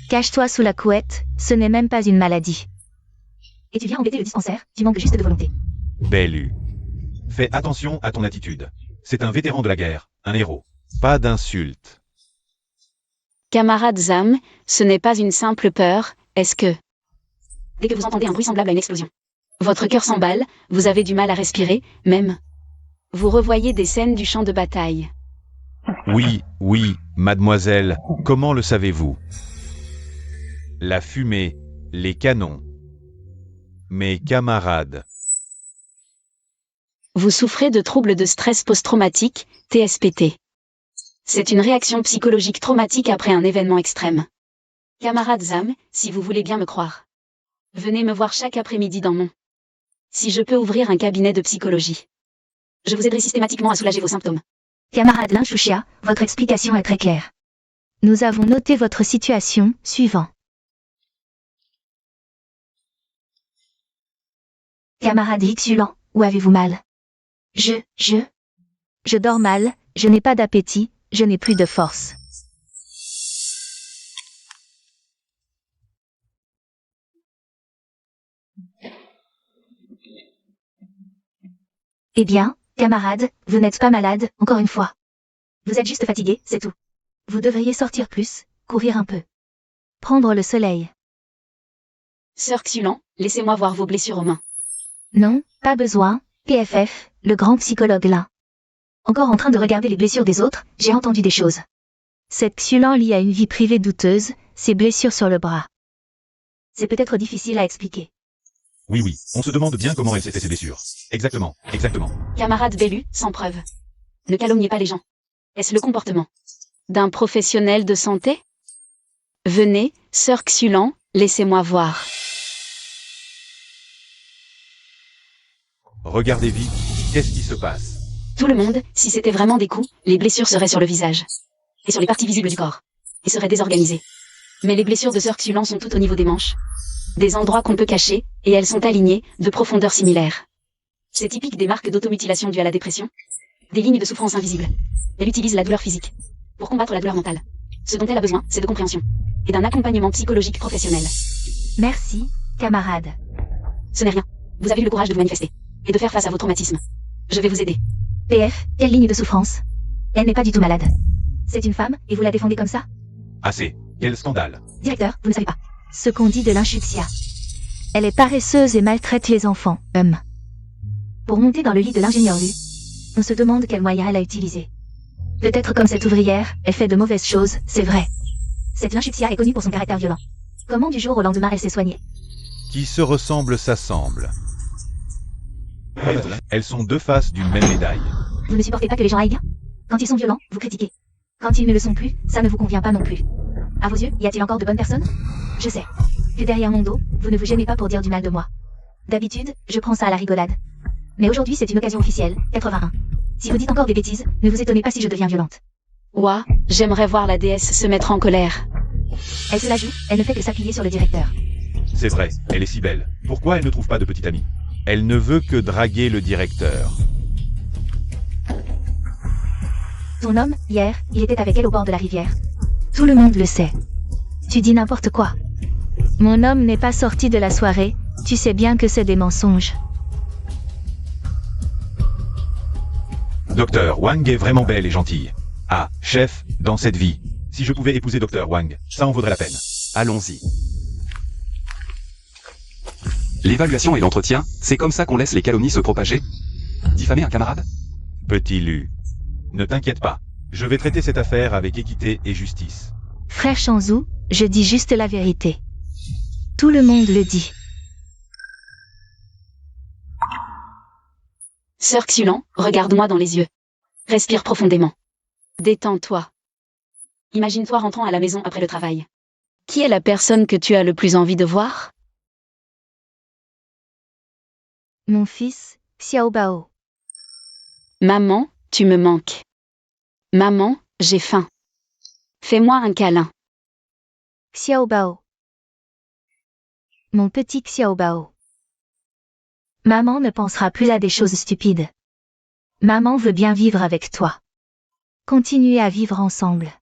Cache-toi sous la couette, ce n'est même pas une maladie. Et tu viens embêter le dispensaire, tu manques juste de volonté. Bellu. Fais attention à ton attitude. C'est un vétéran de la guerre, un héros. Pas d'insultes. Camarade Zam, ce n'est pas une simple peur, est-ce que... Dès que vous entendez un bruit semblable à une explosion, votre cœur s'emballe, vous avez du mal à respirer, même. Vous revoyez des scènes du champ de bataille. Oui, mademoiselle, comment le savez-vous? La fumée, les canons. Mes camarades. Vous souffrez de troubles de stress post-traumatique, TSPT. C'est une réaction psychologique traumatique après un événement extrême. Camarade Zam, si vous voulez bien me croire. Venez me voir chaque après-midi dans mon... Si je peux ouvrir un cabinet de psychologie. Je vous aiderai systématiquement à soulager vos symptômes. Camarade Lin Shuxia, votre explication est très claire. Nous avons noté votre situation, suivant. Camarade Xulan, où avez-vous mal? Je dors mal, je n'ai pas d'appétit, je n'ai plus de force. Eh bien, camarade, vous n'êtes pas malade, encore une fois. Vous êtes juste fatigué, c'est tout. Vous devriez sortir plus, courir un peu. Prendre le soleil. Sœur Xulan, laissez-moi voir vos blessures aux mains. Non, pas besoin, PFF, le grand psychologue là. Encore en train de regarder les blessures des autres, j'ai entendu des choses. Cette Xulan liée à une vie privée douteuse, ses blessures sur le bras. C'est peut-être difficile à expliquer. Oui, on se demande bien comment elle s'est fait ses blessures. Exactement. Camarade Bellu, sans preuve. Ne calomniez pas les gens. Est-ce le comportement d'un professionnel de santé? Venez, sœur Xulan, laissez-moi voir. Regardez vite, qu'est-ce qui se passe? Tout le monde, si c'était vraiment des coups, les blessures seraient sur le visage. Et sur les parties visibles du corps. Et seraient désorganisées. Mais les blessures de sœur Xulan sont tout au niveau des manches. Des endroits qu'on peut cacher, et elles sont alignées, de profondeur similaire. C'est typique des marques d'automutilation dues à la dépression. Des lignes de souffrance invisibles. Elle utilise la douleur physique. Pour combattre la douleur mentale. Ce dont elle a besoin, c'est de compréhension. Et d'un accompagnement psychologique professionnel. Merci, camarade. Ce n'est rien. Vous avez eu le courage de vous manifester. Et de faire face à vos traumatismes. Je vais vous aider. PF, quelle ligne de souffrance? Elle n'est pas du tout malade. C'est une femme, et vous la défendez comme ça? Assez. Quel scandale. Directeur, vous ne savez pas. Ce qu'on dit de l'inchuxia. Elle est paresseuse et maltraite les enfants, Pour monter dans le lit de l'ingénieur Lu, on se demande quel moyen elle a utilisé. Peut-être comme cette ouvrière, elle fait de mauvaises choses, c'est vrai. Cette l'inchuxia est connue pour son caractère violent. Comment du jour au lendemain elle s'est soignée? Qui se ressemble s'assemble. Elles sont deux faces d'une même médaille. Vous ne supportez pas que les gens aillent bien? Quand ils sont violents, vous critiquez. Quand ils ne le sont plus, ça ne vous convient pas non plus. À vos yeux, y a-t-il encore de bonnes personnes? Je sais que derrière mon dos, vous ne vous gênez pas pour dire du mal de moi. D'habitude, je prends ça à la rigolade. Mais aujourd'hui c'est une occasion officielle, 81. Si vous dites encore des bêtises, ne vous étonnez pas si je deviens violente. Ouah, j'aimerais voir la déesse se mettre en colère. Elle se la joue, elle ne fait que s'appuyer sur le directeur. C'est vrai, elle est si belle. Pourquoi elle ne trouve pas de petite amie? Elle ne veut que draguer le directeur. Ton homme, hier, il était avec elle au bord de la rivière. Tout le monde le sait. Tu dis n'importe quoi. Mon homme n'est pas sorti de la soirée, tu sais bien que c'est des mensonges. Docteur Wang est vraiment belle et gentille. Ah, chef, dans cette vie, si je pouvais épouser Docteur Wang, ça en vaudrait la peine. Allons-y. L'évaluation et l'entretien, c'est comme ça qu'on laisse les calomnies se propager? Diffamer un camarade? Petit Lu. Ne t'inquiète pas. Je vais traiter cette affaire avec équité et justice. Frère Shanzou, je dis juste la vérité. Tout le monde le dit. Sœur Xulan, regarde-moi dans les yeux. Respire profondément. Détends-toi. Imagine-toi rentrant à la maison après le travail. Qui est la personne que tu as le plus envie de voir? Mon fils, Xiao Bao. Maman, tu me manques. Maman, j'ai faim. Fais-moi un câlin. Xiao Bao. Mon petit Xiao Bao. Maman ne pensera plus à des choses stupides. Maman veut bien vivre avec toi. Continuez à vivre ensemble.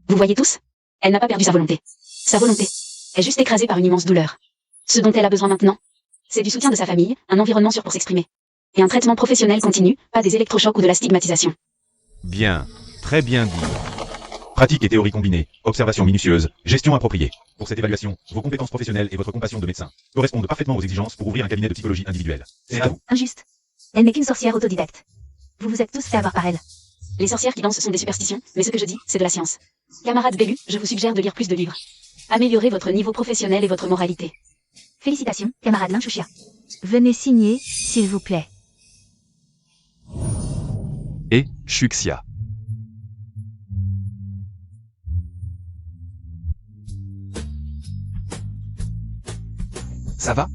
Vous voyez tous? Elle n'a pas perdu sa volonté. Sa volonté est juste écrasée par une immense douleur. Ce dont elle a besoin maintenant, c'est du soutien de sa famille, un environnement sûr pour s'exprimer. Et un traitement professionnel continu, pas des électrochocs ou de la stigmatisation. Bien, très bien dit. Pratique et théorie combinées, observation minutieuse, gestion appropriée. Pour cette évaluation, vos compétences professionnelles et votre compassion de médecin correspondent parfaitement aux exigences pour ouvrir un cabinet de psychologie individuelle. C'est à vous. Injuste. Elle n'est qu'une sorcière autodidacte. Vous vous êtes tous fait avoir par elle. Les sorcières qui dansent sont des superstitions, mais ce que je dis, c'est de la science. Camarades Bellu, je vous suggère de lire plus de livres. Améliorez votre niveau professionnel et votre moralité. Félicitations, camarade Linchouchia. Venez signer, s'il vous plaît. Et, Shuxia. Ça va?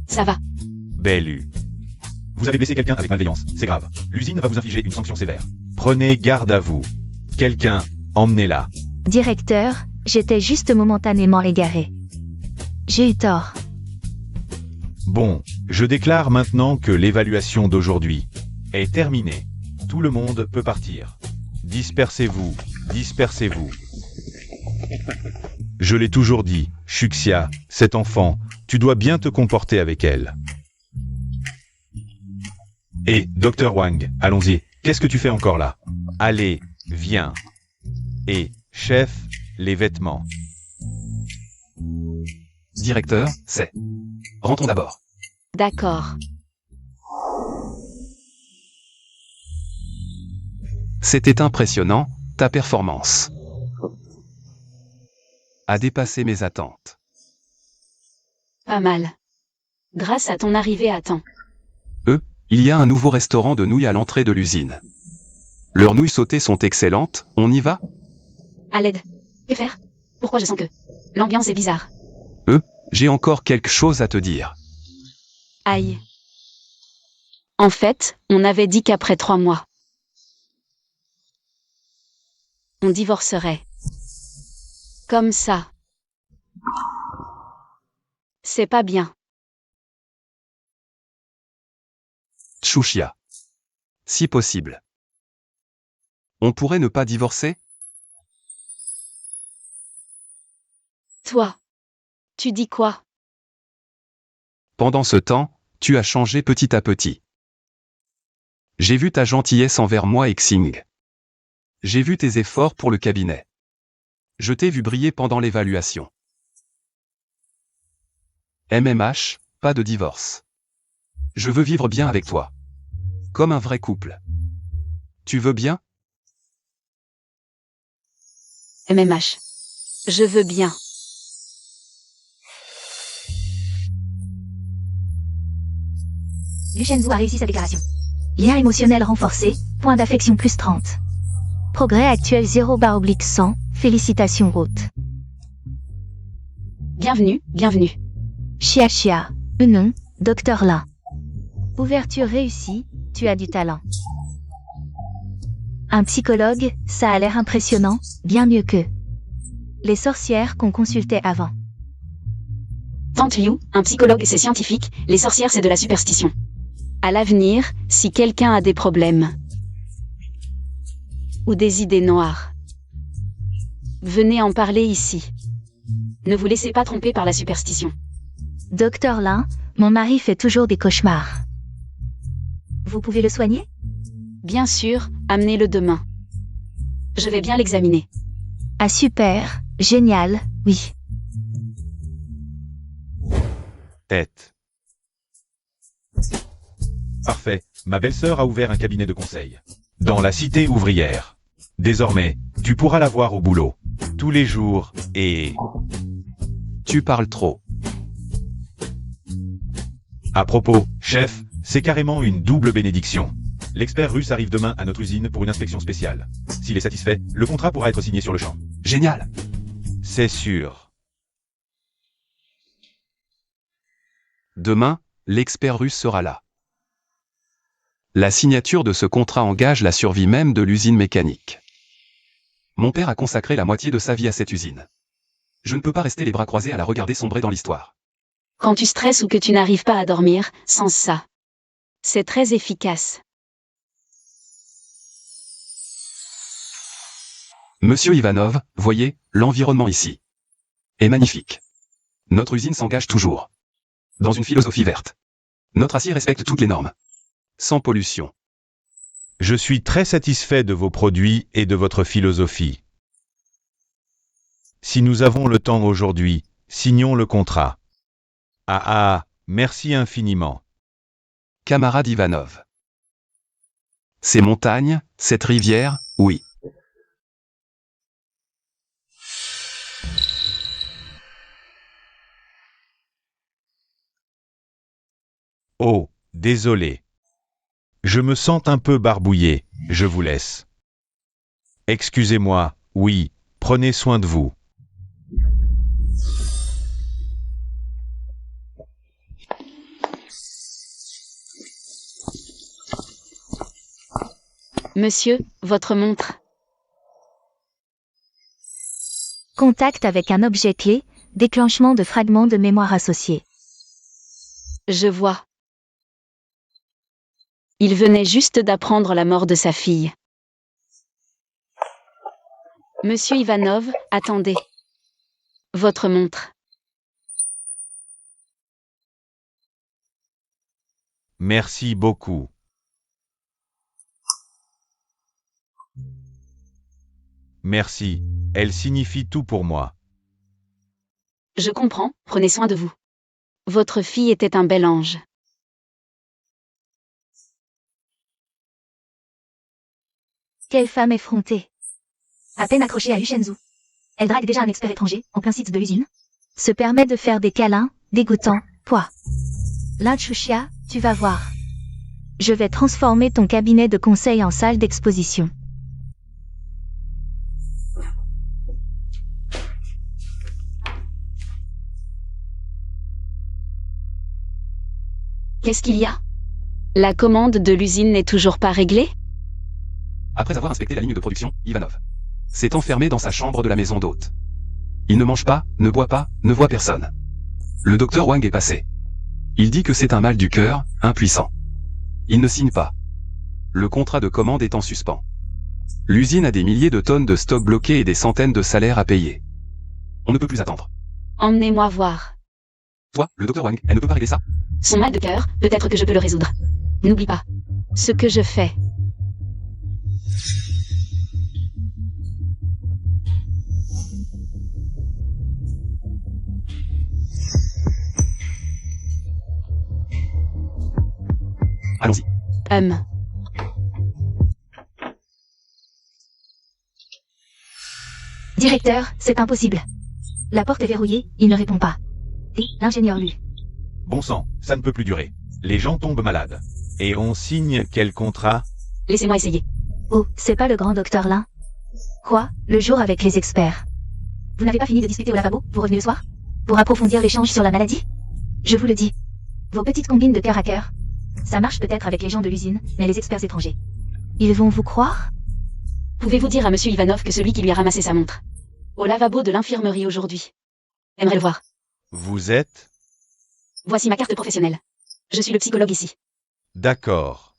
Ça va. Bellu. Vous avez blessé quelqu'un avec malveillance, c'est grave. L'usine va vous infliger une sanction sévère. Prenez garde à vous. Quelqu'un, emmenez-la. Directeur, j'étais juste momentanément égaré. J'ai eu tort. Bon, je déclare maintenant que l'évaluation d'aujourd'hui est terminée. Tout le monde peut partir. Dispersez-vous, dispersez-vous. Je l'ai toujours dit, Shuxia, cet enfant, tu dois bien te comporter avec elle. Et, Dr Wang, allons-y, qu'est-ce que tu fais encore là? Allez, viens. Et, chef, les vêtements. Directeur, c'est. Rentrons d'abord. D'accord. C'était impressionnant, ta performance a dépassé mes attentes. Pas mal. Grâce à ton arrivée à temps. Il y a un nouveau restaurant de nouilles à l'entrée de l'usine. Leurs nouilles sautées sont excellentes, on y va? À l'aide. Que faire? Pourquoi je sens que l'ambiance est bizarre? J'ai encore quelque chose à te dire. Aïe. En fait, on avait dit qu'après 3 mois, on divorcerait. Comme ça. C'est pas bien. Shuxia. Si possible. On pourrait ne pas divorcer? Toi. Tu dis quoi? Pendant ce temps, tu as changé petit à petit. J'ai vu ta gentillesse envers moi et Xing. J'ai vu tes efforts pour le cabinet. Je t'ai vu briller pendant l'évaluation. MMH, pas de divorce. Je veux vivre bien avec toi. Comme un vrai couple. Tu veux bien? MMH. Je veux bien. Luchenzo a réussi sa déclaration. Lien émotionnel renforcé, point d'affection plus 30. Progrès actuel 0/100, félicitations route. Bienvenue, bienvenue. Chia Chia, non, Docteur Lin. Ouverture réussie, tu as du talent. Un psychologue, ça a l'air impressionnant, bien mieux que les sorcières qu'on consultait avant. Tante Liu, un psychologue c'est scientifique, les sorcières c'est de la superstition. À l'avenir, si quelqu'un a des problèmes ou des idées noires, venez en parler ici. Ne vous laissez pas tromper par la superstition. Docteur Lin, mon mari fait toujours des cauchemars. Vous pouvez le soigner? Bien sûr, amenez-le demain. Je vais bien l'examiner. Ah super, génial, oui. Tête. Parfait, ma belle-sœur a ouvert un cabinet de conseil. Dans la cité ouvrière. Désormais, tu pourras la voir au boulot. Tous les jours, et... Tu parles trop. À propos, chef, c'est carrément une double bénédiction. L'expert russe arrive demain à notre usine pour une inspection spéciale. S'il est satisfait, le contrat pourra être signé sur le champ. Génial. C'est sûr. Demain, l'expert russe sera là. La signature de ce contrat engage la survie même de l'usine mécanique. Mon père a consacré la moitié de sa vie à cette usine. Je ne peux pas rester les bras croisés à la regarder sombrer dans l'histoire. Quand tu stresses ou que tu n'arrives pas à dormir, sans ça. C'est très efficace. Monsieur Ivanov, voyez, l'environnement ici est magnifique. Notre usine s'engage toujours dans une philosophie verte. Notre acier respecte toutes les normes. Sans pollution. Je suis très satisfait de vos produits et de votre philosophie. Si nous avons le temps aujourd'hui, signons le contrat. Ah, merci infiniment. Camarade Ivanov. Ces montagnes, cette rivière, oui. Oh, désolé. Je me sens un peu barbouillé, je vous laisse. Excusez-moi, oui, prenez soin de vous. Monsieur, votre montre. Contact avec un objet clé, déclenchement de fragments de mémoire associés. Je vois. Il venait juste d'apprendre la mort de sa fille. Monsieur Ivanov, attendez. Votre montre. Merci beaucoup. Merci, elle signifie tout pour moi. Je comprends, prenez soin de vous. Votre fille était un bel ange. Quelle femme effrontée. À peine accrochée à Luchenzu. Elle drague déjà un expert étranger, en plein site de l'usine. Se permet de faire des câlins, dégoûtants, quoi. Linchushia, tu vas voir. Je vais transformer ton cabinet de conseil en salle d'exposition. Qu'est-ce qu'il y a? La commande de l'usine n'est toujours pas réglée? Après avoir inspecté la ligne de production, Ivanov s'est enfermé dans sa chambre de la maison d'hôte. Il ne mange pas, ne boit pas, ne voit personne. Le docteur Wang est passé. Il dit que c'est un mal du cœur, impuissant. Il ne signe pas. Le contrat de commande est en suspens. L'usine a des milliers de tonnes de stock bloqués et des centaines de salaires à payer. On ne peut plus attendre. Emmenez-moi voir. Toi, le docteur Wang, elle ne peut pas régler ça? Son mal de cœur, peut-être que je peux le résoudre. N'oublie pas. Ce que je fais. Allons-y. Directeur, c'est impossible. La porte est verrouillée, il ne répond pas. Et l'ingénieur lui. Bon sang, ça ne peut plus durer. Les gens tombent malades. Et on signe quel contrat? Laissez-moi essayer. Oh, c'est pas le grand docteur Lin? Quoi, le jour avec les experts? Vous n'avez pas fini de discuter au lavabo, vous revenez le soir? Pour approfondir l'échange sur la maladie? Je vous le dis. Vos petites combines de cœur à cœur. Ça marche peut-être avec les gens de l'usine, mais les experts étrangers. Ils vont vous croire? Pouvez-vous dire à monsieur Ivanov que celui qui lui a ramassé sa montre au lavabo de l'infirmerie aujourd'hui aimerait le voir? Vous êtes? Voici ma carte professionnelle. Je suis le psychologue ici. D'accord.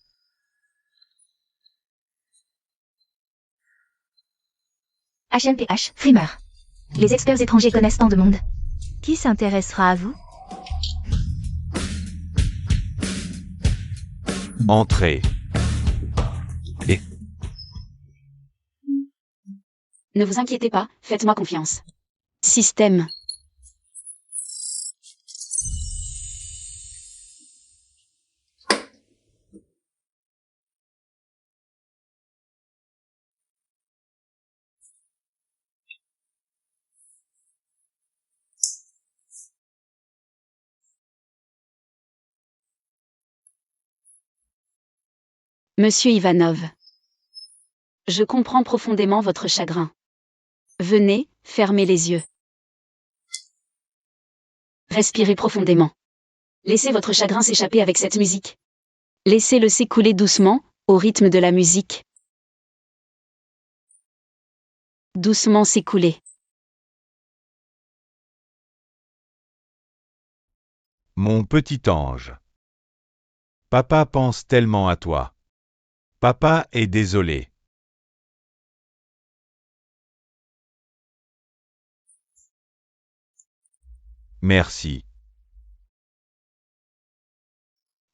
HMPH, frimeur. Les experts étrangers connaissent tant de monde. Qui s'intéressera à vous? Entrez. Ne vous inquiétez pas, faites-moi confiance. Système. Monsieur Ivanov. Je comprends profondément votre chagrin. Venez, fermez les yeux. Respirez profondément. Laissez votre chagrin s'échapper avec cette musique. Laissez-le s'écouler doucement, au rythme de la musique. Doucement s'écouler. Mon petit ange. Papa pense tellement à toi. Papa est désolé. Merci.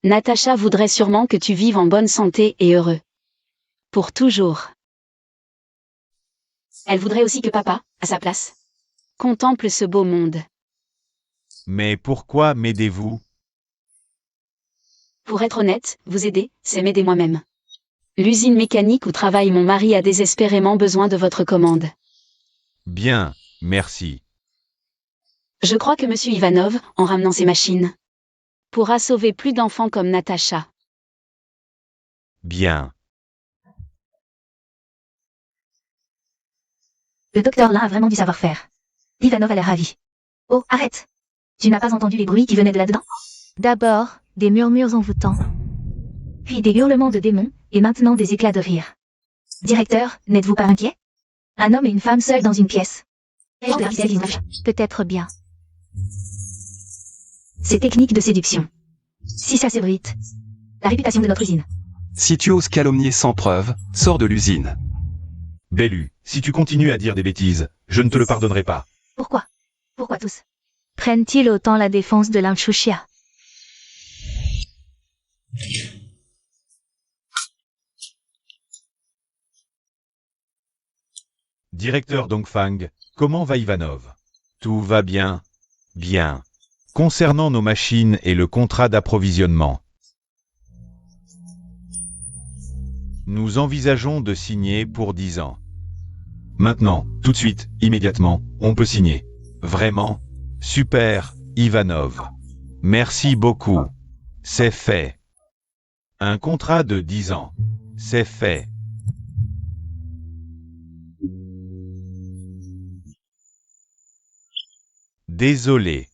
Natacha voudrait sûrement que tu vives en bonne santé et heureux. Pour toujours. Elle voudrait aussi que papa, à sa place, contemple ce beau monde. Mais pourquoi m'aidez-vous? Pour être honnête, vous aider, c'est m'aider moi-même. L'usine mécanique où travaille mon mari a désespérément besoin de votre commande. Bien, merci. Je crois que monsieur Ivanov, en ramenant ses machines, pourra sauver plus d'enfants comme Natacha. Bien. Le docteur Lin a vraiment du savoir-faire. Ivanov a l'air ravi. Oh, arrête! Tu n'as pas entendu les bruits qui venaient de là-dedans? D'abord, des murmures envoûtants. Puis des hurlements de démons, et maintenant des éclats de rire. Directeur, n'êtes-vous pas inquiet? Un homme et une femme seuls dans une pièce. Peut-être bien. C'est technique de séduction. Si ça s'ébruite, la réputation de notre usine. Si tu oses calomnier sans preuve, sors de l'usine. Bellu, si tu continues à dire des bêtises, je ne te le pardonnerai pas. Pourquoi? Pourquoi tous? Prennent-ils autant la défense de l'Inchushia? Directeur Dongfang, comment va Ivanov? Tout va bien. Bien. Concernant nos machines et le contrat d'approvisionnement, nous envisageons de signer pour 10 ans. Maintenant, tout de suite, immédiatement, on peut signer. Vraiment? Super, Ivanov. Merci beaucoup. C'est fait. Un contrat de 10 ans. C'est fait. Désolé.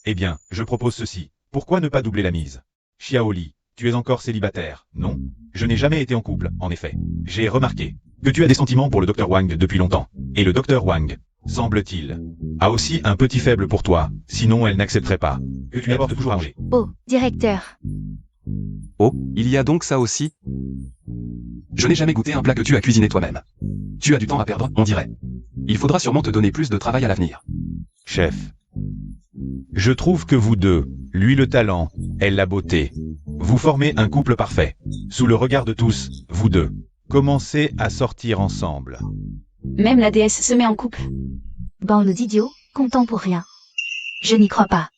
Eh bien, je propose ceci. Pourquoi ne pas doubler la mise? Xiaoli, tu es encore célibataire, non? Je n'ai jamais été en couple, en effet. J'ai remarqué que tu as des sentiments pour le Dr Wang depuis longtemps. Et le Dr Wang, semble-t-il, a aussi un petit faible pour toi, sinon elle n'accepterait pas que tu lui apportes toujours à manger. Oh, directeur. Oh, il y a donc ça aussi? Je n'ai jamais goûté un plat que tu as cuisiné toi-même. Tu as du temps à perdre, on dirait. Il faudra sûrement te donner plus de travail à l'avenir. Chef. Je trouve que vous deux, lui le talent, elle la beauté, vous formez un couple parfait. Sous le regard de tous, vous deux, commencez à sortir ensemble. Même la déesse se met en couple. Bande d'idiots, comptant pour rien. Je n'y crois pas.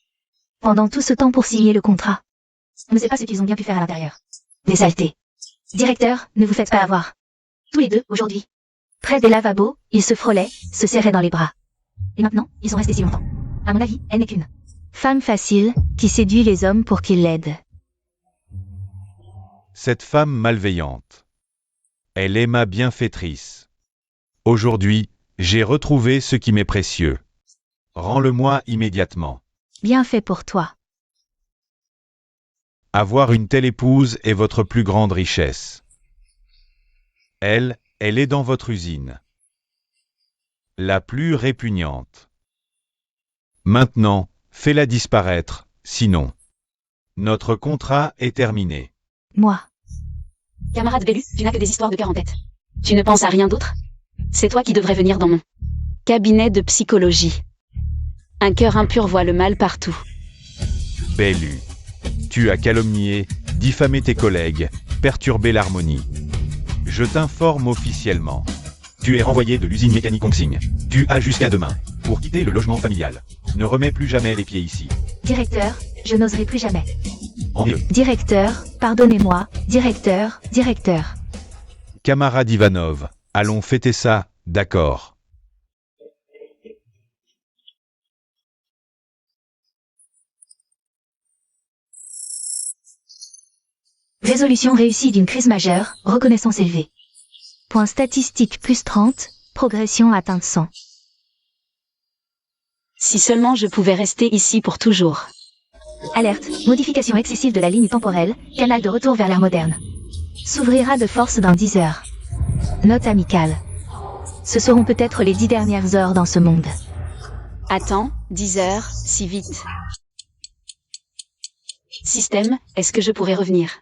Pendant tout ce temps pour signer le contrat. On ne sait pas ce qu'ils ont bien pu faire à l'intérieur. Des saletés. Directeur, ne vous faites pas avoir. Tous les deux, aujourd'hui. Près des lavabos, ils se frôlaient, se serraient dans les bras. Et maintenant, ils sont restés si longtemps. À mon avis, elle n'est qu'une femme facile, qui séduit les hommes pour qu'ils l'aident. Cette femme malveillante. Elle est ma bienfaitrice. Aujourd'hui, j'ai retrouvé ce qui m'est précieux. Rends-le-moi immédiatement. Bien fait pour toi. Avoir une telle épouse est votre plus grande richesse. Elle est dans votre usine. La plus répugnante. Maintenant, fais-la disparaître, sinon. Notre contrat est terminé. Moi. Camarade Bellu, tu n'as que des histoires de cœur en tête. Tu ne penses à rien d'autre? C'est toi qui devrais venir dans mon cabinet de psychologie. Un cœur impur voit le mal partout. Bellu. Tu as calomnié, diffamé tes collègues, perturbé l'harmonie. Je t'informe officiellement. Tu es renvoyé de l'usine mécanique Hongxing. Tu as jusqu'à demain pour quitter le logement familial. Ne remets plus jamais les pieds ici. Directeur, je n'oserai plus jamais. En mieux. Directeur, pardonnez-moi, directeur. Camarade Ivanov, allons fêter ça, d'accord. Résolution réussie d'une crise majeure, reconnaissance élevée. Point statistique plus 30, progression atteinte 100. Si seulement je pouvais rester ici pour toujours. Alerte, modification excessive de la ligne temporelle, canal de retour vers l'ère moderne. S'ouvrira de force dans 10 heures. Note amicale. Ce seront peut-être les 10 dernières heures dans ce monde. Attends, 10 heures, si vite. Système, est-ce que je pourrais revenir?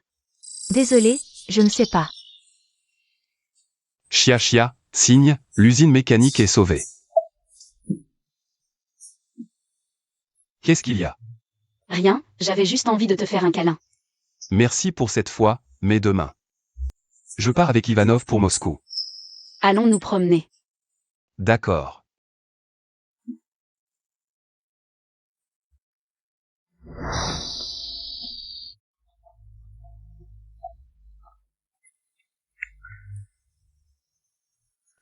Désolé, je ne sais pas. Chia chia, signe, l'usine mécanique est sauvée. Qu'est-ce qu'il y a? Rien, j'avais juste envie de te faire un câlin. Merci pour cette fois, mais demain. Je pars avec Ivanov pour Moscou. Allons nous promener. D'accord.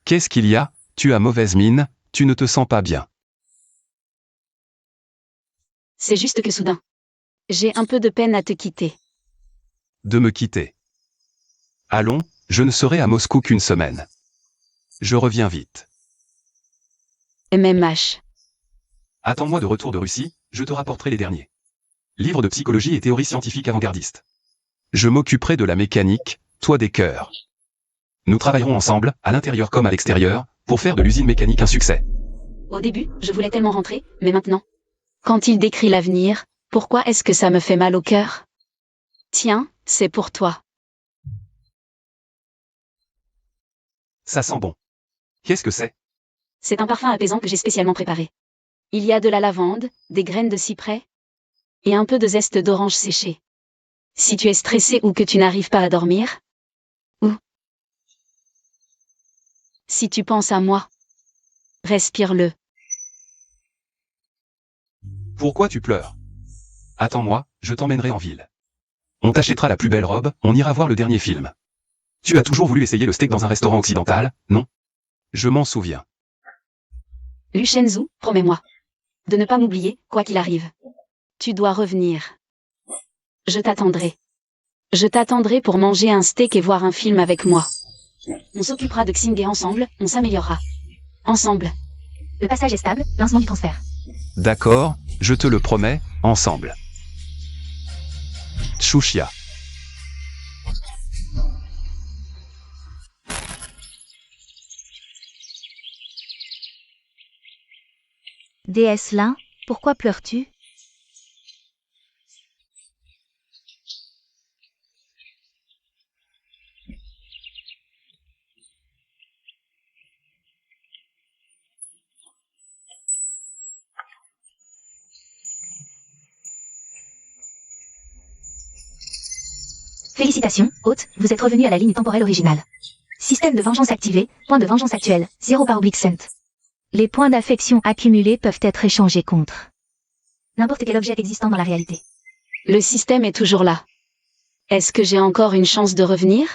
Qu'est-ce qu'il y a? Tu as mauvaise mine, tu ne te sens pas bien. C'est juste que soudain. J'ai un peu de peine à te quitter. De me quitter. Allons, je ne serai à Moscou qu'une semaine. Je reviens vite. MMH. Attends-moi de retour de Russie, je te rapporterai les derniers livres de psychologie et théorie scientifique avant-gardiste. Je m'occuperai de la mécanique, toi des cœurs. Nous travaillerons ensemble, à l'intérieur comme à l'extérieur, pour faire de l'usine mécanique un succès. Au début, je voulais tellement rentrer, mais maintenant. Quand il décrit l'avenir, pourquoi est-ce que ça me fait mal au cœur? Tiens, c'est pour toi. Ça sent bon. Qu'est-ce que c'est? C'est un parfum apaisant que j'ai spécialement préparé. Il y a de la lavande, des graines de cyprès et un peu de zeste d'orange séché. Si tu es stressé ou que tu n'arrives pas à dormir, ou si tu penses à moi, respire-le. Pourquoi tu pleures? Attends-moi, je t'emmènerai en ville. On t'achètera la plus belle robe, on ira voir le dernier film. Tu as toujours voulu essayer le steak dans un restaurant occidental, non? Je m'en souviens. Lu Shenzhou, promets-moi de ne pas m'oublier, quoi qu'il arrive. Tu dois revenir. Je t'attendrai. Je t'attendrai pour manger un steak et voir un film avec moi. On s'occupera de Xinghe ensemble, on s'améliorera. Ensemble. Le passage est stable, lancement du transfert. D'accord, je te le promets, ensemble. Tchouchia. DS Lin, pourquoi pleures-tu? Félicitations, hôte, vous êtes revenu à la ligne temporelle originale. Système de vengeance activé, point de vengeance actuel, 0 par oblique cent. Les points d'affection accumulés peuvent être échangés contre n'importe quel objet existant dans la réalité. Le système est toujours là. Est-ce que j'ai encore une chance de revenir?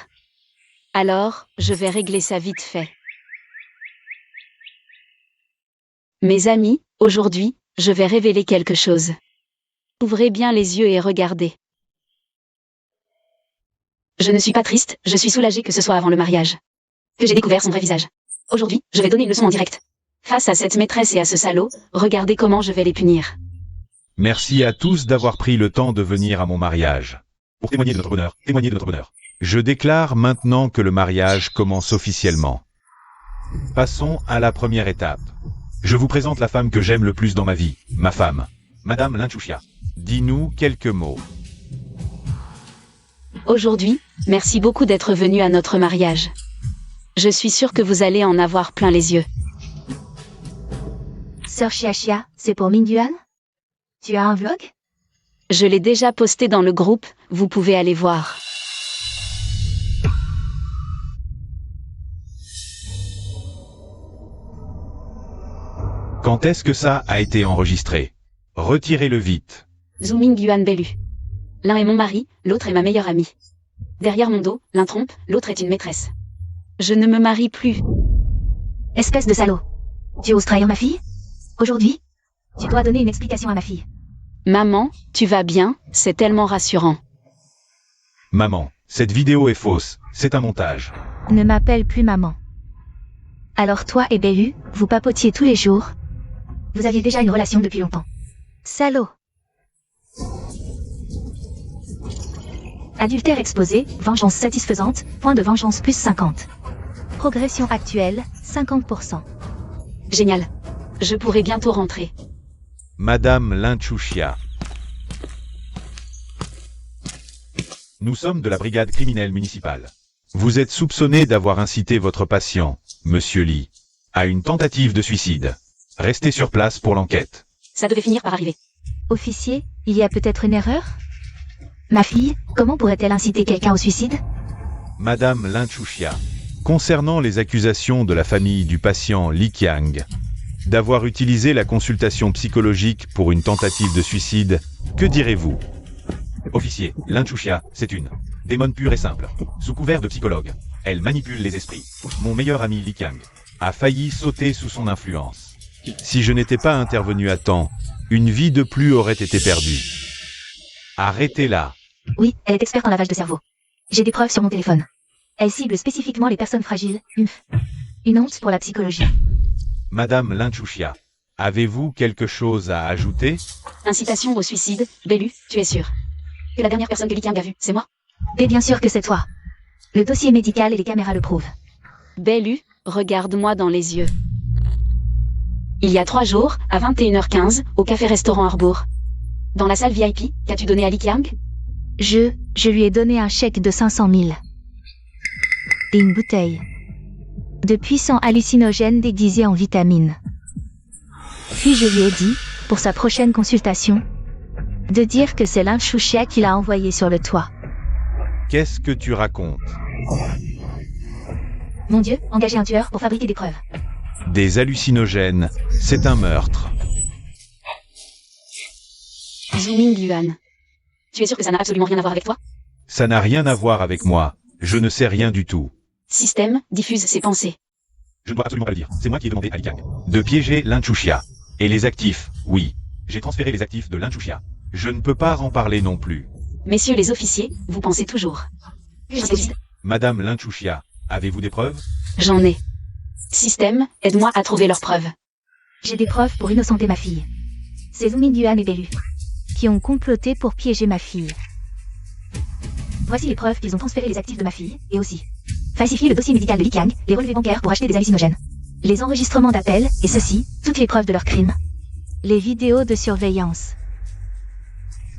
Alors, je vais régler ça vite fait. Mes amis, aujourd'hui, je vais révéler quelque chose. Ouvrez bien les yeux et regardez. Je ne suis pas triste, je suis soulagée que ce soit avant le mariage. Que j'ai découvert son vrai visage. Aujourd'hui, je vais donner une leçon en direct. Face à cette maîtresse et à ce salaud, regardez comment je vais les punir. Merci à tous d'avoir pris le temps de venir à mon mariage. Pour témoigner de notre bonheur, témoigner de notre bonheur. Je déclare maintenant que le mariage commence officiellement. Passons à la première étape. Je vous présente la femme que j'aime le plus dans ma vie, ma femme, Madame Linchouchia. Dis-nous quelques mots. Aujourd'hui, merci beaucoup d'être venu à notre mariage. Je suis sûre que vous allez en avoir plein les yeux. Sœur Chia, c'est pour Mingyuan? Tu as un vlog? Je l'ai déjà posté dans le groupe, vous pouvez aller voir. Quand est-ce que ça a été enregistré? Retirez-le vite. Zooming Yuan Bellu. L'un est mon mari, l'autre est ma meilleure amie. Derrière mon dos, l'un trompe, l'autre est une maîtresse. Je ne me marie plus. Espèce de salaud. Tu oses trahir ma fille? Aujourd'hui, tu dois donner une explication à ma fille. Maman, tu vas bien, c'est tellement rassurant. Maman, cette vidéo est fausse, c'est un montage. Ne m'appelle plus maman. Alors toi et Bellu, vous papotiez tous les jours. Vous aviez déjà une relation depuis longtemps. Salaud. Adultère exposé, vengeance satisfaisante, point de vengeance plus 50. Progression actuelle, 50%. Génial. Je pourrai bientôt rentrer. Madame Linchouchia. Nous sommes de la brigade criminelle municipale. Vous êtes soupçonné d'avoir incité votre patient, Monsieur Lee, à une tentative de suicide. Restez sur place pour l'enquête. Ça devait finir par arriver. Officier, il y a peut-être une erreur? Ma fille, comment pourrait-elle inciter quelqu'un au suicide? Madame Lin Chuxia, concernant les accusations de la famille du patient Li Qiang d'avoir utilisé la consultation psychologique pour une tentative de suicide, que direz-vous? Officier, Lin Chuxia, c'est une démon pure et simple. Sous couvert de psychologue, elle manipule les esprits. Mon meilleur ami Li Qiang a failli sauter sous son influence. Si je n'étais pas intervenu à temps, une vie de plus aurait été perdue. Arrêtez-la. Oui, elle est experte en lavage de cerveau. J'ai des preuves sur mon téléphone. Elle cible spécifiquement les personnes fragiles. Une honte pour la psychologie. Madame Lin Chuxia, avez-vous quelque chose à ajouter? Incitation au suicide, Bellu, tu es sûr que la dernière personne que Li Qiang a vue, c'est moi? Et bien sûr que c'est toi. Le dossier médical et les caméras le prouvent. Bellu, regarde-moi dans les yeux. Il y a 3 jours, à 21h15, au café-restaurant Harbour. Dans la salle VIP, qu'as-tu donné à Li Qiang? Je lui ai donné un chèque de 500 000. Et une bouteille de puissants hallucinogènes déguisés en vitamines. Puis je lui ai dit, pour sa prochaine consultation, de dire que c'est Lin Chuxia qui l'a envoyé sur le toit. Qu'est-ce que tu racontes? Mon Dieu, engager un tueur pour fabriquer des preuves. Des hallucinogènes, c'est un meurtre. Zooming Yuan. Tu es sûr que ça n'a absolument rien à voir avec toi? Ça n'a rien à voir avec moi. Je ne sais rien du tout. Système, diffuse ses pensées. Je ne dois absolument pas le dire. C'est moi qui ai demandé à Li Qiang de piéger Lin Chuxia. Et les actifs, oui. J'ai transféré les actifs de Lin Chuxia. Je ne peux pas en parler non plus. Messieurs les officiers, vous pensez toujours. Madame Lin Chuxia, avez-vous des preuves? J'en ai. Système, aide-moi à trouver leurs preuves. J'ai des preuves pour innocenter ma fille. C'est Zooming Yuan et Bellu qui ont comploté pour piéger ma fille. Voici les preuves qu'ils ont transféré les actifs de ma fille, et aussi falsifié le dossier médical de Li Qiang, les relevés bancaires pour acheter des hallucinogènes, les enregistrements d'appels, et ceci, toutes les preuves de leur crime. Les vidéos de surveillance.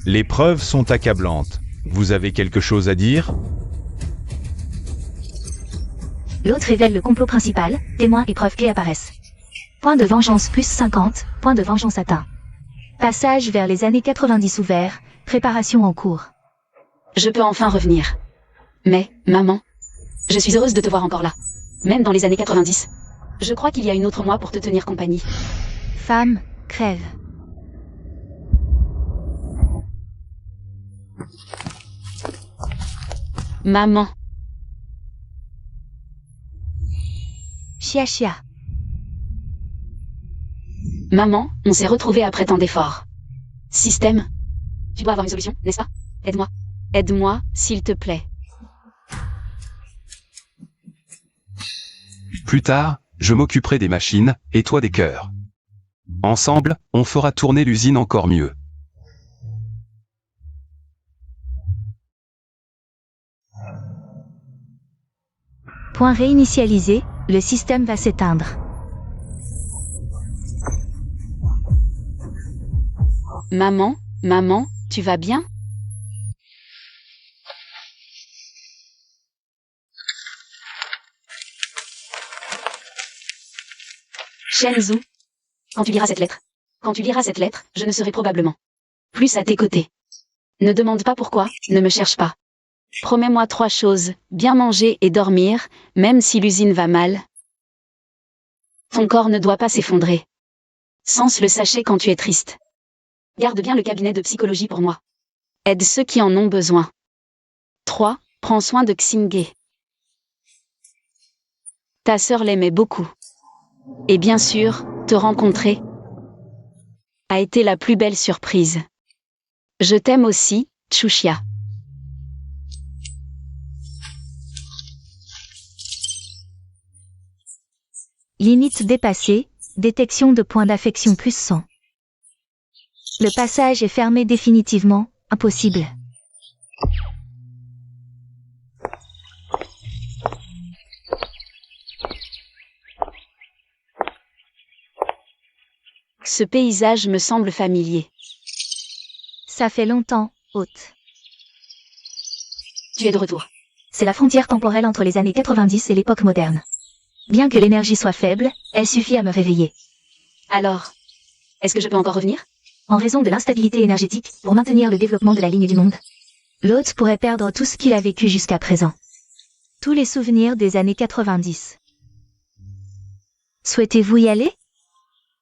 Les preuves sont accablantes. Vous avez quelque chose à dire? L'autre révèle le complot principal, témoins et preuves clés apparaissent. Point de vengeance plus 50, point de vengeance atteint. Passage vers les années 90 ouvert, préparation en cours. Je peux enfin revenir. Mais, maman, je suis heureuse de te voir encore là. Même dans les années 90. Je crois qu'il y a une autre moi pour te tenir compagnie. Femme, crève. Maman. Chia chia. Maman, on s'est retrouvés après tant d'efforts. Système. Tu dois avoir une solution, n'est-ce pas? Aide-moi. Aide-moi, s'il te plaît. Plus tard, je m'occuperai des machines, et toi des cœurs. Ensemble, on fera tourner l'usine encore mieux. Point réinitialisé, le système va s'éteindre. Maman, maman, tu vas bien? Shenzhou. Quand tu liras cette lettre, je ne serai probablement plus à tes côtés. Ne demande pas pourquoi, ne me cherche pas. Promets-moi 3 choses, bien manger et dormir, même si l'usine va mal. Ton corps ne doit pas s'effondrer. Sens le sachet quand tu es triste. Garde bien le cabinet de psychologie pour moi. Aide ceux qui en ont besoin. 3. Prends soin de Xinghe. Ta sœur l'aimait beaucoup. Et bien sûr, te rencontrer a été la plus belle surprise. Je t'aime aussi, Chuxia. Limite dépassée, détection de points d'affection plus 100. Le passage est fermé définitivement, impossible. Ce paysage me semble familier. Ça fait longtemps, hôte. Tu es de retour. C'est la frontière temporelle entre les années 90 et l'époque moderne. Bien que l'énergie soit faible, elle suffit à me réveiller. Alors, est-ce que je peux encore revenir? En raison de l'instabilité énergétique, pour maintenir le développement de la ligne du monde, l'hôte pourrait perdre tout ce qu'il a vécu jusqu'à présent. Tous les souvenirs des années 90. Souhaitez-vous y aller?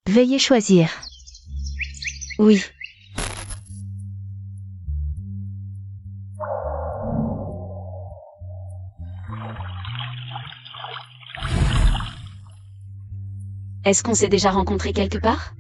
Veuillez choisir. Oui. Est-ce qu'on s'est déjà rencontrés quelque part?